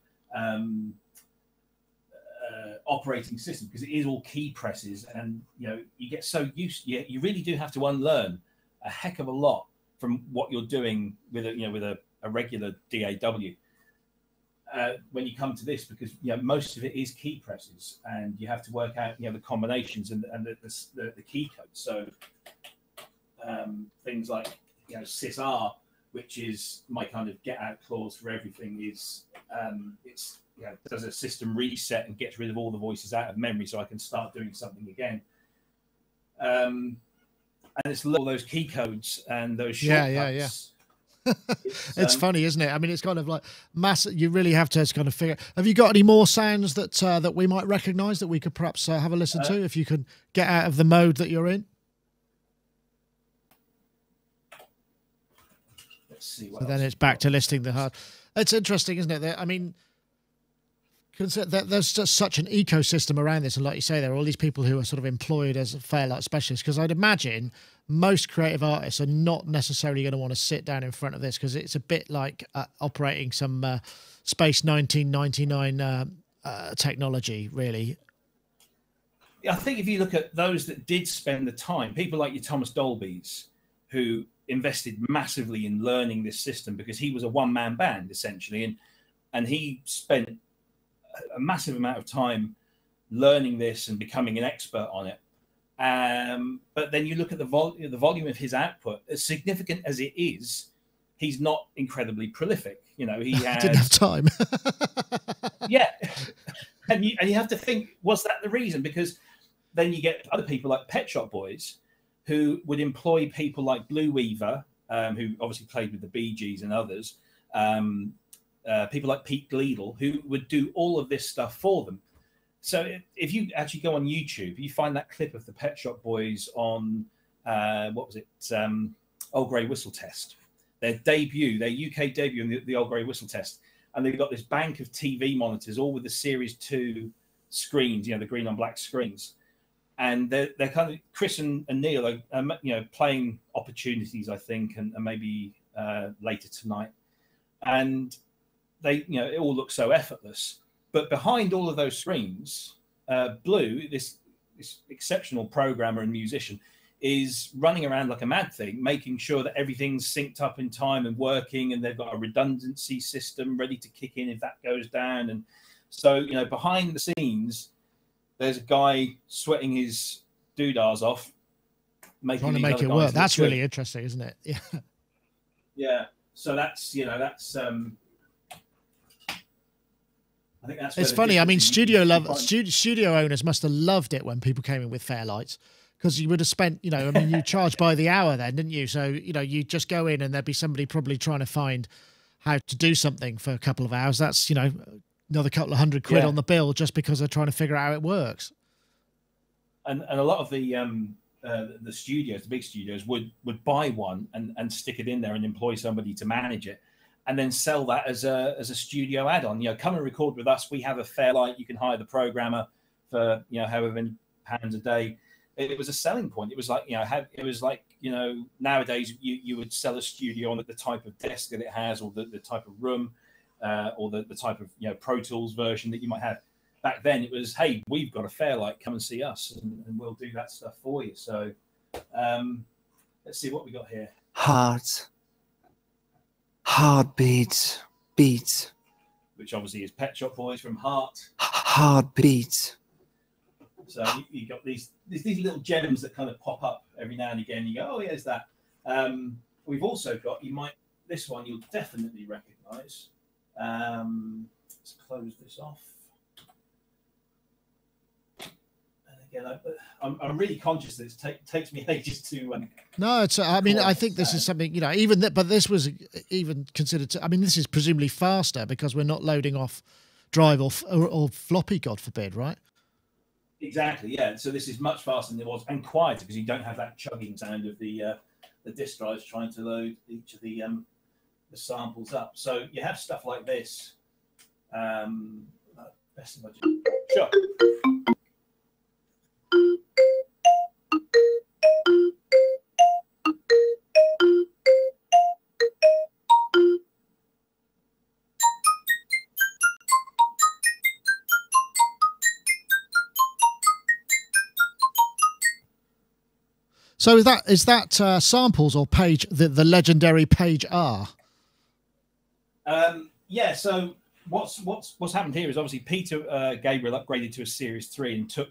operating system, because it is all key presses, and you know, you get so used, you really do have to unlearn a heck of a lot from what you're doing with a regular DAW when you come to this, because you know, most of it is key presses, and you have to work out, you know, the combinations and the key codes. So things like, you know, sys-r, which is my kind of get out clause for everything, is it's, you know, does a system reset and gets rid of all the voices out of memory so I can start doing something again. And it's all those key codes and those shortcuts. Yeah. It's funny, isn't it? I mean, it's kind of like massive. You really have to kind of figure. Have you got any more sounds that we might recognise that we could perhaps have a listen to, if you can get out of the mode that you're in? Let's see. So then it's back to listing the hard. It's interesting, isn't it? I mean, there's just such an ecosystem around this, and like you say, there are all these people who are sort of employed as Fairlight specialists, because I'd imagine most creative artists are not necessarily going to want to sit down in front of this, because it's a bit like operating some Space 1999 technology, really. I think if you look at those that did spend the time, people like your Thomas Dolby's, who invested massively in learning this system, because he was a one-man band essentially, and he spent a massive amount of time learning this and becoming an expert on it. But then you look at the volume of his output, as significant as it is, he's not incredibly prolific. You know, he didn't have time. Yeah, and you have to think, was that the reason? Because then you get other people like Pet Shop Boys, who would employ people like Blue Weaver, who obviously played with the Bee Gees and others. People like Pete Gleedle, who would do all of this stuff for them. So if you actually go on YouTube, you find that clip of the Pet Shop Boys on, what was it? Old Grey Whistle Test. Their debut, their UK debut in the Old Grey Whistle Test. And they've got this bank of TV monitors, all with the Series 2 screens, you know, the green on black screens. And they're kind of, Chris and Neil are, you know, playing Opportunities, I think, and maybe Later Tonight. And they, you know, it all looks so effortless. But behind all of those screens, Blue, this exceptional programmer and musician, is running around like a mad thing, making sure that everything's synced up in time and working, and they've got a redundancy system ready to kick in if that goes down. And so, you know, behind the scenes, there's a guy sweating his doodahs off, trying to make it work. That's really interesting, isn't it? Yeah. Yeah. So that's, you know, that's I think that's. It's funny. I mean, studio owners must have loved it when people came in with Fairlights, because you would have spent, you know, I mean, you charged by the hour then, didn't you? So, you know, you just go in and there'd be somebody probably trying to find how to do something for a couple of hours. That's, you know, another couple of £100 on the bill just because they're trying to figure out how it works. And a lot of the studios, the big studios, would buy one and stick it in there and employ somebody to manage it, and then sell that as a studio add-on. You know, come and record with us. We have a Fairlight. You can hire the programmer for, you know, however many pounds a day. It was a selling point. It was like, you know, nowadays you would sell a studio on the type of desk that it has, or the type of room, or the type of, you know, Pro Tools version that you might have. Back then it was, hey, we've got a Fairlight, come and see us, and we'll do that stuff for you. So let's see what we got here. Heartbeats, beats. Which obviously is Pet Shop Boys from Heart. Heartbeats. So you got these little gems that kind of pop up every now and again. You go, oh, here's that. We've also got, this one you'll definitely recognize. Let's close this off. And again, I'm really conscious that it takes me ages to. No, it's. I mean, I think this is something, you know, but this was even considered. I mean, this is presumably faster because we're not loading off drive or floppy, God forbid, right? Exactly. Yeah. So this is much faster than it was, and quieter because you don't have that chugging sound of the disk drives trying to load each of the samples up. So you have stuff like this. Best of budget. Sure. So is that samples or page, the legendary page R? Yeah. So what's happened here is obviously Peter Gabriel upgraded to a Series 3 and took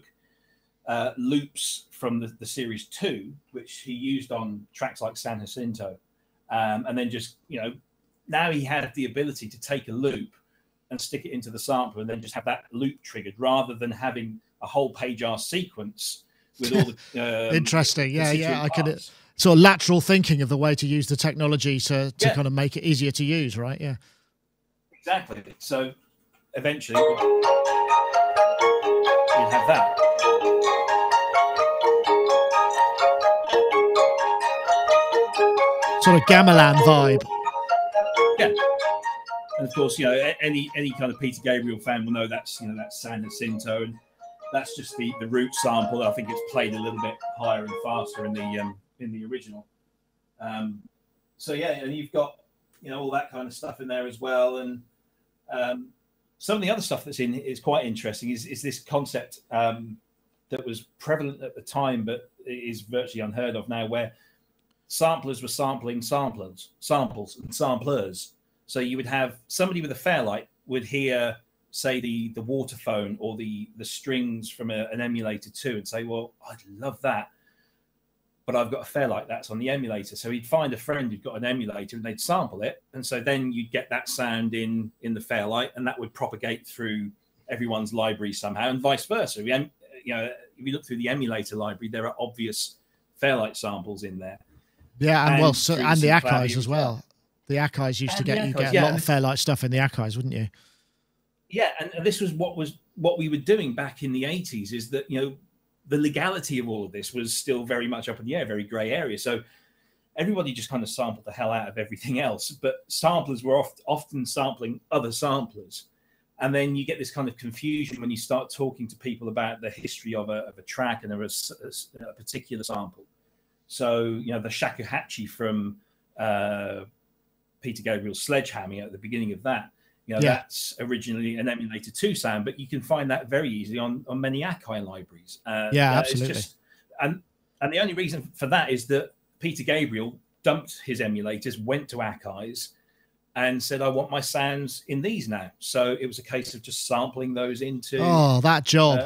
loops from the Series 2, which he used on tracks like San Jacinto, and then just, you know, now he had the ability to take a loop and stick it into the sampler and then just have that loop triggered, rather than having a whole page R sequence with all the interesting. Yeah. I could sort of lateral thinking of the way to use the technology to kind of make it easier to use, right? Yeah. Exactly. So eventually you'd have that. Sort of gamelan vibe. Yeah. And of course, you know, any kind of Peter Gabriel fan will know that's, you know, that's San Jacinto, and that's just the root sample. I think it's played a little bit higher and faster in the original. So yeah, and you've got, you know, all that kind of stuff in there as well. And some of the other stuff that's in is quite interesting. Is this concept that was prevalent at the time, but is virtually unheard of now, where samplers were sampling samples and samplers. So you would have somebody with a Fairlight would hear, say, the waterphone or the strings from an emulator too, and say, well, I'd love that, but I've got a Fairlight that's on the emulator. So he'd find a friend who'd got an emulator and they'd sample it, and so then you'd get that sound in the Fairlight, and that would propagate through everyone's library somehow, and vice versa. You know, if you look through the emulator library, there are obvious Fairlight samples in there. Yeah, and the Akai's as well. The Akai's used to get a lot of Fairlight stuff in the Akai's, wouldn't you? Yeah, and this was what we were doing back in the 80s, is that, you know, the legality of all of this was still very much up in the air, very grey area. So everybody just kind of sampled the hell out of everything else, but samplers were often sampling other samplers. And then you get this kind of confusion when you start talking to people about the history of a track and a particular sample. So, you know, the shakuhachi from Peter Gabriel's Sledgehammer at the beginning of that, you know, that's originally an emulator 2 sound, but you can find that very easily on many Akai libraries. Absolutely. It's just, and And the only reason for that is that Peter Gabriel dumped his emulators, went to Ackeyes, and said, I want my sounds in these now. So it was a case of just sampling those into... Oh, that job.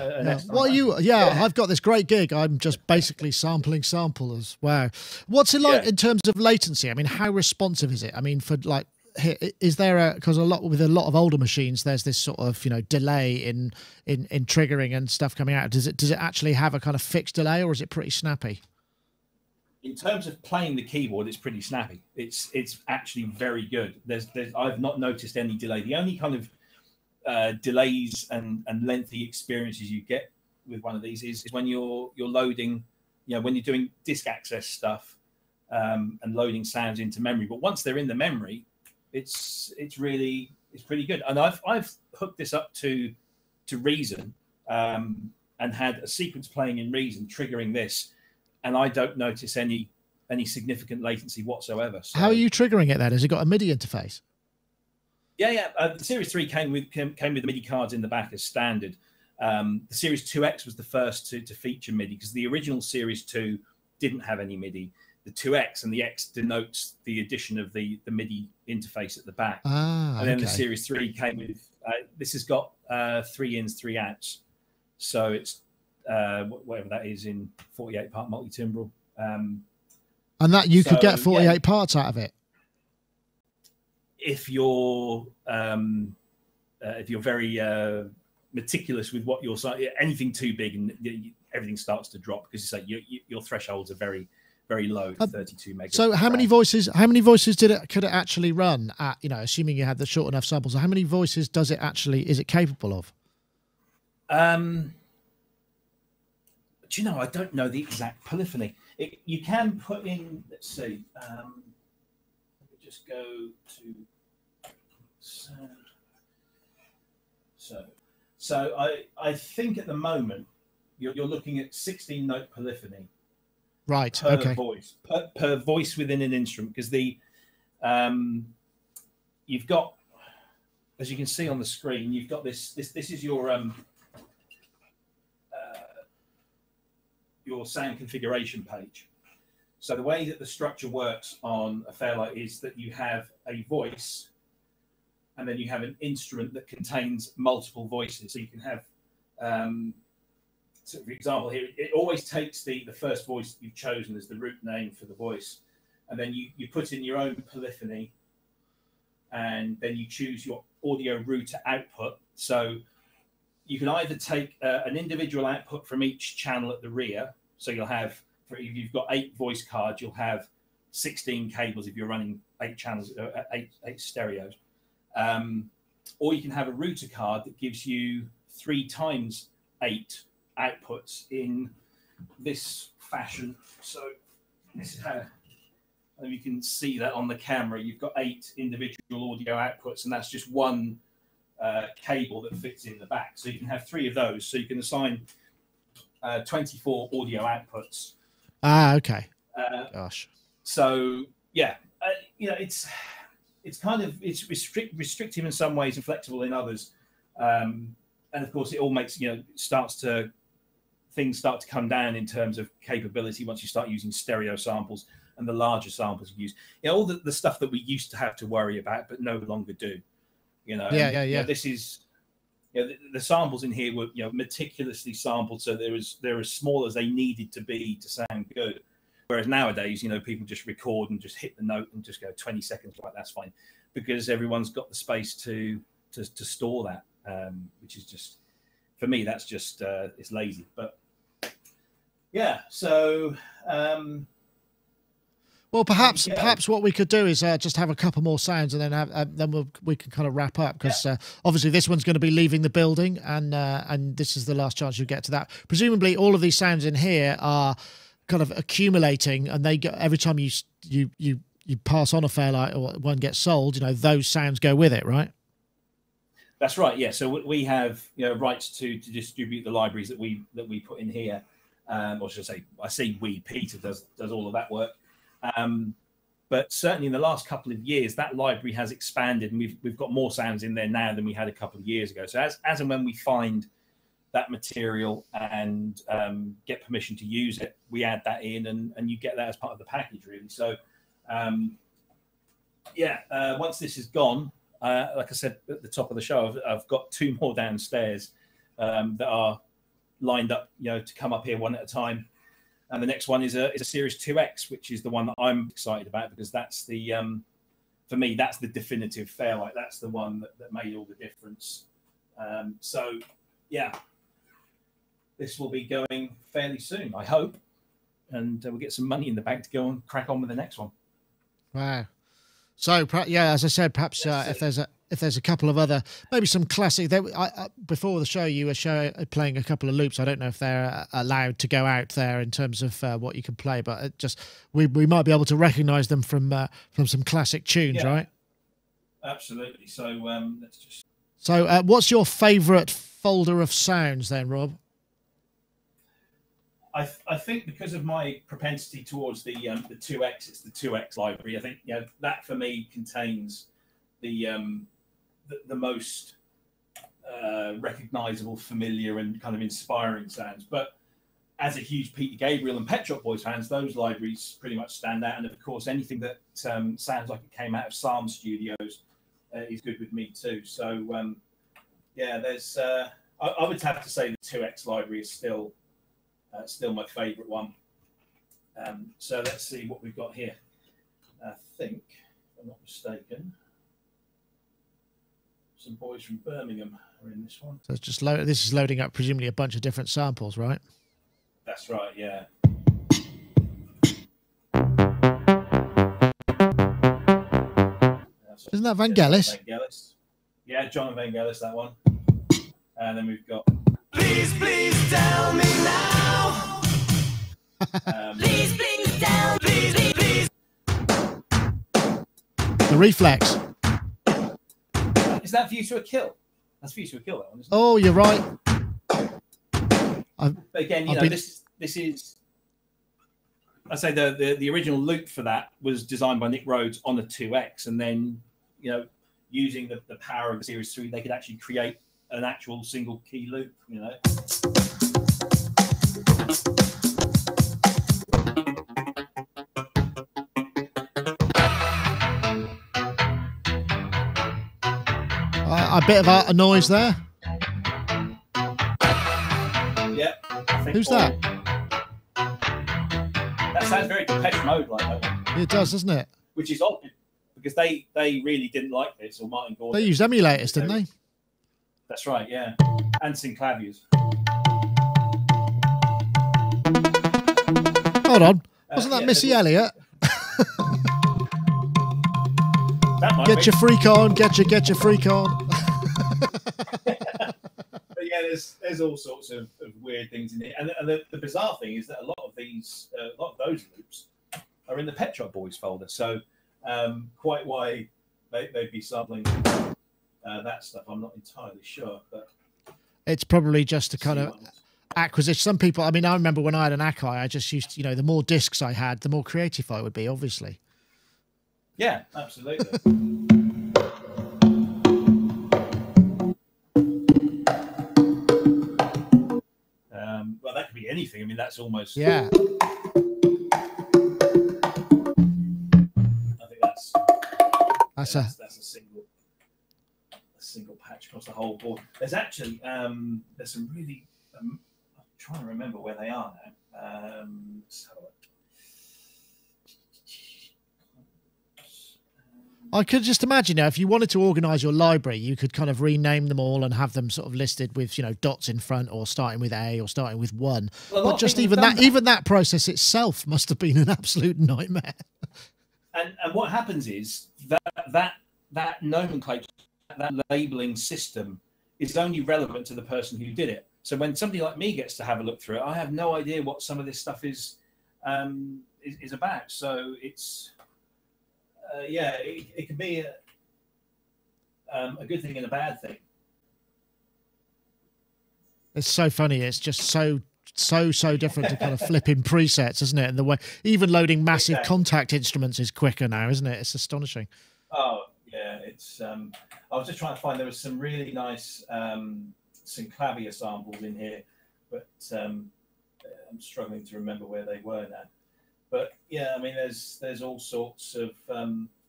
What are you... Yeah, I've got this great gig. I'm just basically sampling samplers. Wow. What's it like in terms of latency? I mean, how responsive is it? I mean, for like... Is there a... Because with a lot of older machines, there's this sort of, you know, delay in triggering and stuff coming out. Does it actually have a kind of fixed delay, or is it pretty snappy? In terms of playing the keyboard, it's pretty snappy. It's actually very good. I've not noticed any delay. The only kind of delays and lengthy experiences you get with one of these is when you're loading, you know, when you're doing disk access stuff and loading sounds into memory. But once they're in the memory, it's pretty good. And I've hooked this up to Reason and had a sequence playing in Reason triggering this. And I don't notice any significant latency whatsoever. So, how are you triggering it then? Has it got a MIDI interface? Yeah. The Series 3 came with the MIDI cards in the back as standard. The Series 2X was the first to feature MIDI, because the original Series 2 didn't have any MIDI. The 2X and the X denotes the addition of the MIDI interface at the back. And then the Series 3 came with, this has got 3 ins, 3 outs. So it's whatever that is in 48-part multi-timbral. And that you could get 48 parts out of it if you're very meticulous with what you're saying. Anything too big and everything starts to drop, because it's like your thresholds are very, very low, 32 megabytes. So how many voices could it actually run at, you know, assuming you had the short enough samples? So how many voices is it capable of? Do you know, I don't know the exact polyphony. You can put in, let's see, let me just go to sound. So I think at the moment you're looking at 16-note polyphony. Right. Per voice, per voice within an instrument, because you've got, as you can see on the screen, you've got this is your sound configuration page. So the way that the structure works on a Fairlight is that you have a voice, and then you have an instrument that contains multiple voices. So you can have, so for example here, it always takes the first voice that you've chosen as the root name for the voice, and then you put in your own polyphony, and then you choose your audio router output. So you can either take an individual output from each channel at the rear. So you'll have, if you've got 8 voice cards, you'll have 16 cables if you're running 8 channels, 8 stereos. Or you can have a router card that gives you 3 times 8 outputs in this fashion. So this is how you can see that on the camera. You've got 8 individual audio outputs, and that's just one cable that fits in the back. So you can have 3 of those. So you can assign 24 audio outputs. Okay. Gosh. So yeah, you know, it's kind of restrictive in some ways and flexible in others, and of course it all makes, you know, things start to come down in terms of capability once you start using stereo samples and the larger samples you use. You know, all the stuff that we used to have to worry about but no longer do. You know, yeah. You know, this is, you know, the samples in here were, you know, meticulously sampled, so they're as small as they needed to be to sound good. Whereas nowadays, you know, people just record and just hit the note and just go 20 seconds, like that's fine, because everyone's got the space to store that, which is just, for me, that's just it's lazy. But yeah, so. Well, perhaps what we could do is just have a couple more sounds, and then we can kind of wrap up, because obviously this one's going to be leaving the building, and this is the last chance you get to that. Presumably, all of these sounds in here are kind of accumulating, and they go every time you pass on a Fairlight or one gets sold. You know, those sounds go with it, right? That's right. Yeah. So we have, you know, rights to distribute the libraries that we put in here, or should I say we. Peter does all of that work. But certainly in the last couple of years, that library has expanded, and we've got more sounds in there now than we had a couple of years ago. So as and when we find that material and get permission to use it, we add that in, and you get that as part of the package, really. So, once this is gone, like I said at the top of the show, I've got 2 more downstairs that are lined up, to come up here one at a time. And the next one is a Series 2X, which is the one that I'm excited about, because that's the for me, that's the definitive Fairlight. That's the one that made all the difference. So, yeah, this will be going fairly soon, I hope, and we'll get some money in the bank to go and crack on with the next one. Wow. So, yeah, as I said, perhaps if there's a couple of other, maybe some classic. Before the show, you were playing a couple of loops. I don't know if they're allowed to go out there in terms of what you can play, but we might be able to recognise them from some classic tunes, right? Absolutely. So let's just. So, what's your favourite folder of sounds then, Rob? I think because of my propensity towards the 2X, it's the 2X library. I think that for me contains the most recognisable, familiar, and kind of inspiring sounds. But as a huge Peter Gabriel and Pet Shop Boys fans, those libraries pretty much stand out. And of course, anything that sounds like it came out of Psalm Studios is good with me too. So there's I would have to say the 2X library is still my favourite one. So let's see what we've got here. I think, if I'm not mistaken, some boys from Birmingham are in this one. So it's just this is loading up presumably a bunch of different samples, right? That's right, yeah. Isn't that Vangelis? Yeah, John Vangelis, that one. And then we've got Please tell me now. Please tell me, please. The Reflex. Is that View to a Kill? That's View to a Kill, that one, isn't it? Oh, you're right. But again, this is. I say the original loop for that was designed by Nick Rhodes on a 2X, and then using the power of the Series 3, they could actually create an actual single key loop. A bit of a noise there. Yeah. Who's that? That sounds very Depeche Mode like that one. It does, doesn't it? Which is odd, because they really didn't like this, or Martin Gordon. They used emulators, didn't they? That's right, yeah. And synclaviers. Hold on. Wasn't that Missy Elliott? Get your freak on, get your freak on. But yeah, there's all sorts of weird things in it, and the bizarre thing is that a lot of those loops are in the Pet Shop Boys folder. So quite why they'd be sampling that stuff, I'm not entirely sure, but it's probably just a kind of acquisition. Some people, I mean, I remember when I had an Akai, I just used to, the more discs I had, the more creative I would be, obviously. Yeah, absolutely. Well, that could be anything. I mean, that's almost... Yeah. I think that's a single patch across the whole board. There's actually there's some really I'm trying to remember where they are now. Let's have a look. I could just imagine now, if you wanted to organise your library, you could kind of rename them all and have them sort of listed with, dots in front, or starting with A or starting with 1. Well, but just even that process itself must have been an absolute nightmare. And what happens is that nomenclature, that labelling system is only relevant to the person who did it. So when somebody like me gets to have a look through it, I have no idea what some of this stuff is about. So it's... it can be a good thing and a bad thing. It's so funny. It's just so different to kind of flipping presets, isn't it? And the way even loading massive contact instruments is quicker now, isn't it? It's astonishing. Oh yeah, it's. I was just trying to find, there was some really nice some clavier samples in here, but I'm struggling to remember where they were now. But yeah, I mean, there's all sorts of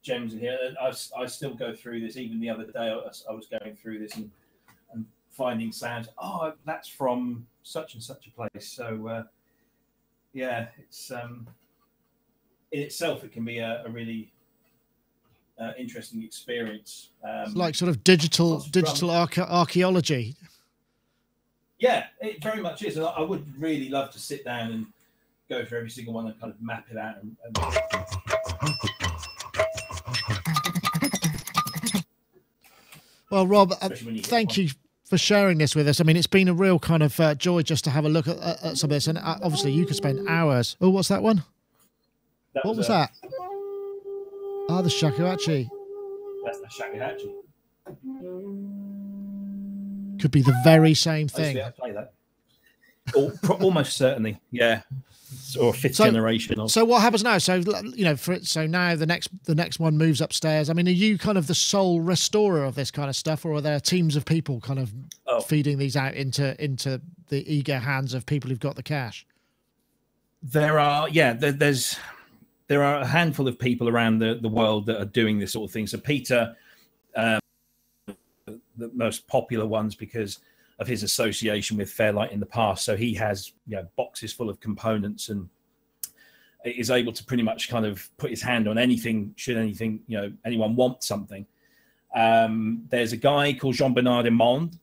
gems in here. And I still go through this. Even the other day, I was going through this and finding sounds. Oh, that's from such and such a place. So yeah, it's in itself, it can be a really interesting experience. It's like sort of digital archaeology. Yeah, it very much is. I would really love to sit down and go through every single one and kind of map it out. Well, Rob, thank you for sharing this with us. I mean, it's been a real kind of joy just to have a look at some of this. And obviously, you could spend hours. Oh, what's that one? What was that? Ah, the shakuhachi. That's the shakuhachi. Could be the very same thing. I play that. Almost certainly, yeah. Or fifth generation. So what happens now? So you know, so now the next one moves upstairs. I mean, are you kind of the sole restorer of this kind of stuff, or are there teams of people kind of feeding these out into the eager hands of people who've got the cash? There are, yeah. There are a handful of people around the world that are doing this sort of thing. So Peter, the most popular ones because of his association with Fairlight in the past. So he has, you know, boxes full of components and is able to pretty much kind of put his hand on anything, should anything, you know, anyone want something. There's a guy called Jean-Bernard Imond,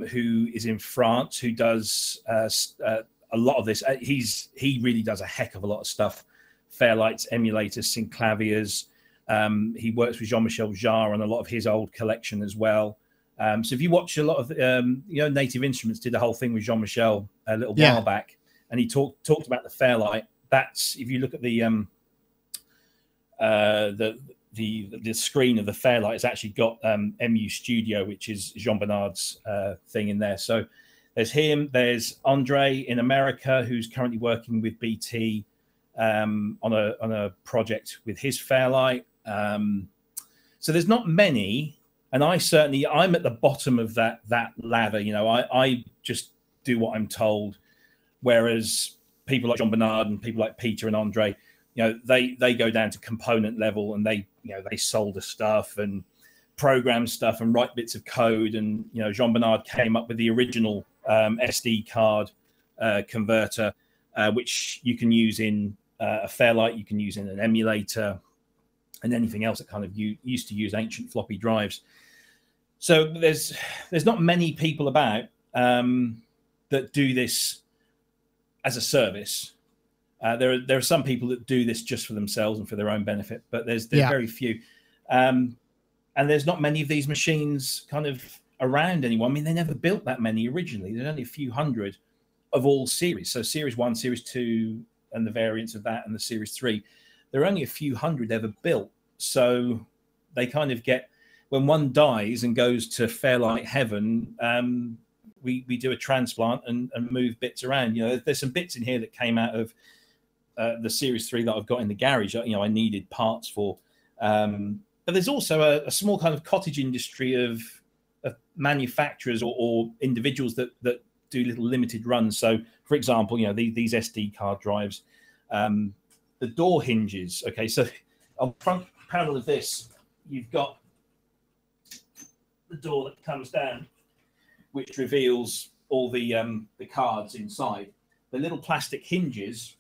who is in France, who does a lot of this. He really does a heck of a lot of stuff. Fairlights, emulators, synclaviers. He works with Jean-Michel Jarre on a lot of his old collection as well. So if you watch a lot of, you know, Native Instruments did the whole thing with Jean-Michel a little while back, and he talked about the Fairlight. That's, if you look at the screen of the Fairlight, it's actually got MU Studio, which is Jean-Bernard's thing in there. So there's him. There's Andre in America, who's currently working with BT on a project with his Fairlight. So there's not many. And I'm at the bottom of that ladder. You know, I just do what I'm told. Whereas people like Jean Bernard and people like Peter and Andre, you know, they go down to component level and they solder stuff and program stuff and write bits of code. And, you know, Jean Bernard came up with the original SD card converter, which you can use in a Fairlight, you can use in an emulator, and anything else that kind of used to use ancient floppy drives. So there's not many people about that do this as a service. There are some people that do this just for themselves and for their own benefit, but there's very few. And there's not many of these machines kind of around anymore. I mean, they never built that many originally. There's only a few hundred of all series. So Series 1, Series 2, and the variants of that, and the Series 3. There are only a few hundred ever built. So they kind of get, when one dies and goes to Fairlight heaven, we do a transplant and move bits around. You know, there's some bits in here that came out of the Series 3 that I've got in the garage. You know, I needed parts for. But there's also a small kind of cottage industry of manufacturers or individuals that do little limited runs. So, for example, you know, these SD card drives, the door hinges. Okay, so on the front panel of this, you've got the door that comes down, which reveals all the cards inside. The little plastic hinges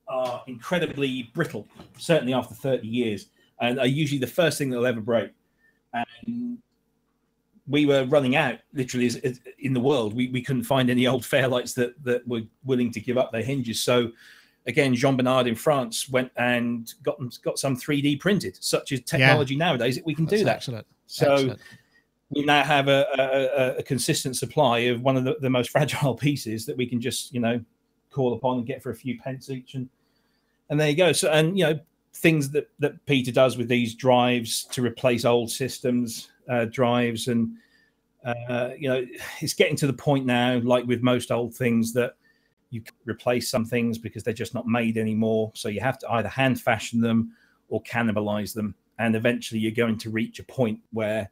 are incredibly brittle, certainly after 30 years, and are usually the first thing they'll ever break. And we were running out, literally, in the world. We couldn't find any old Fairlights that were willing to give up their hinges. So again, Jean Bernard in France went and got some 3D printed, such as technology nowadays that we can do that. Excellent. So excellent. We now have a consistent supply of one of the most fragile pieces that we can just, you know, call upon and get for a few pence each, and there you go. So, and you know, things that Peter does with these drives to replace old systems drives, and you know, it's getting to the point now, like with most old things, that you can replace some things because they're just not made anymore. So you have to either hand fashion them or cannibalize them, and eventually you're going to reach a point where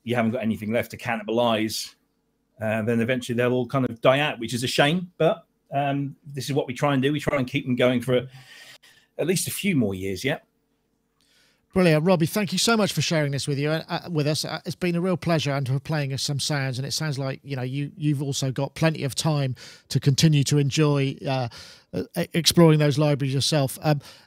you haven't got anything left to cannibalize, then eventually they'll all kind of die out, which is a shame. But this is what we try and do. We try and keep them going for at least a few more years yet. Brilliant. Robbie, thank you so much for sharing this with you, with us. It's been a real pleasure, and for playing us some sounds. And it sounds like, you know, you've also got plenty of time to continue to enjoy exploring those libraries yourself.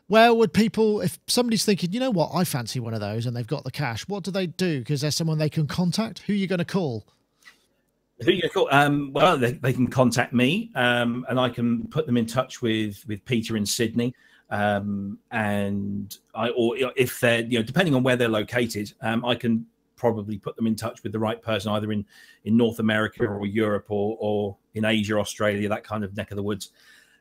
Where would people, if somebody's thinking, you know what, I fancy one of those, and they've got the cash, what do they do? Because there's someone they can contact. Who are you going to call? Who you call? Well, they can contact me, and I can put them in touch with Peter in Sydney. Or if they're, you know, depending on where they're located, I can probably put them in touch with the right person, either in North America or Europe or in Asia, Australia, that kind of neck of the woods.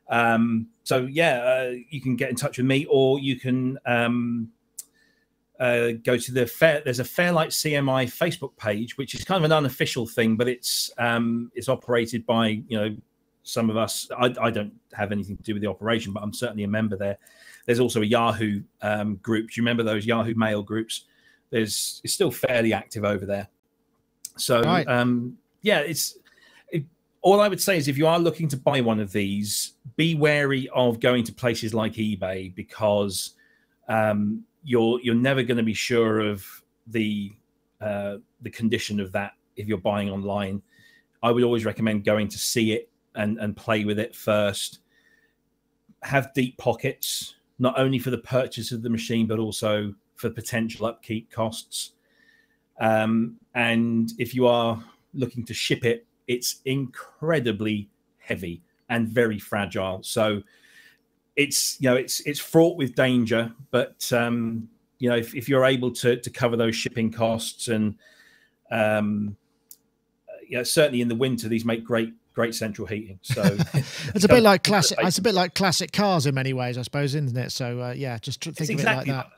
So yeah, you can get in touch with me, or you can go to there's a Fairlight CMI Facebook page, which is kind of an unofficial thing, but it's operated by, you know, some of us. I don't have anything to do with the operation, but I'm certainly a member there. There's also a Yahoo group. Do you remember those Yahoo Mail groups? It's still fairly active over there. So right. Yeah, all I would say is, if you are looking to buy one of these, be wary of going to places like eBay, because you're never going to be sure of the condition of that if you're buying online. I would always recommend going to see it and play with it first. Have deep pockets, not only for the purchase of the machine, but also for potential upkeep costs. And if you are looking to ship it, it's incredibly heavy and very fragile. So it's, you know, it's fraught with danger, but you know, if you're able to cover those shipping costs, and yeah, certainly in the winter, these make great central heating. So it's a bit like classic. It's a bit like classic cars in many ways, I suppose, isn't it? So yeah, just think of it like that.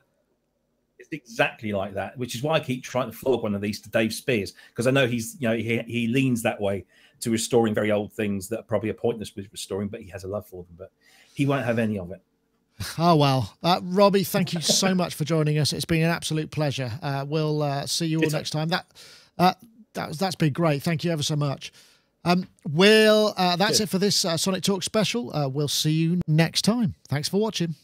It's exactly like that, which is why I keep trying to flog one of these to Dave Spears, because I know he's, you know, he leans that way to restoring very old things that probably are pointless with restoring, but he has a love for them. But he won't have any of it. Oh, well, Robbie, thank you so much for joining us. It's been an absolute pleasure. We'll see you all next time. That's been great. Thank you ever so much. That's it for this Sonic Talk special. We'll see you next time. Thanks for watching.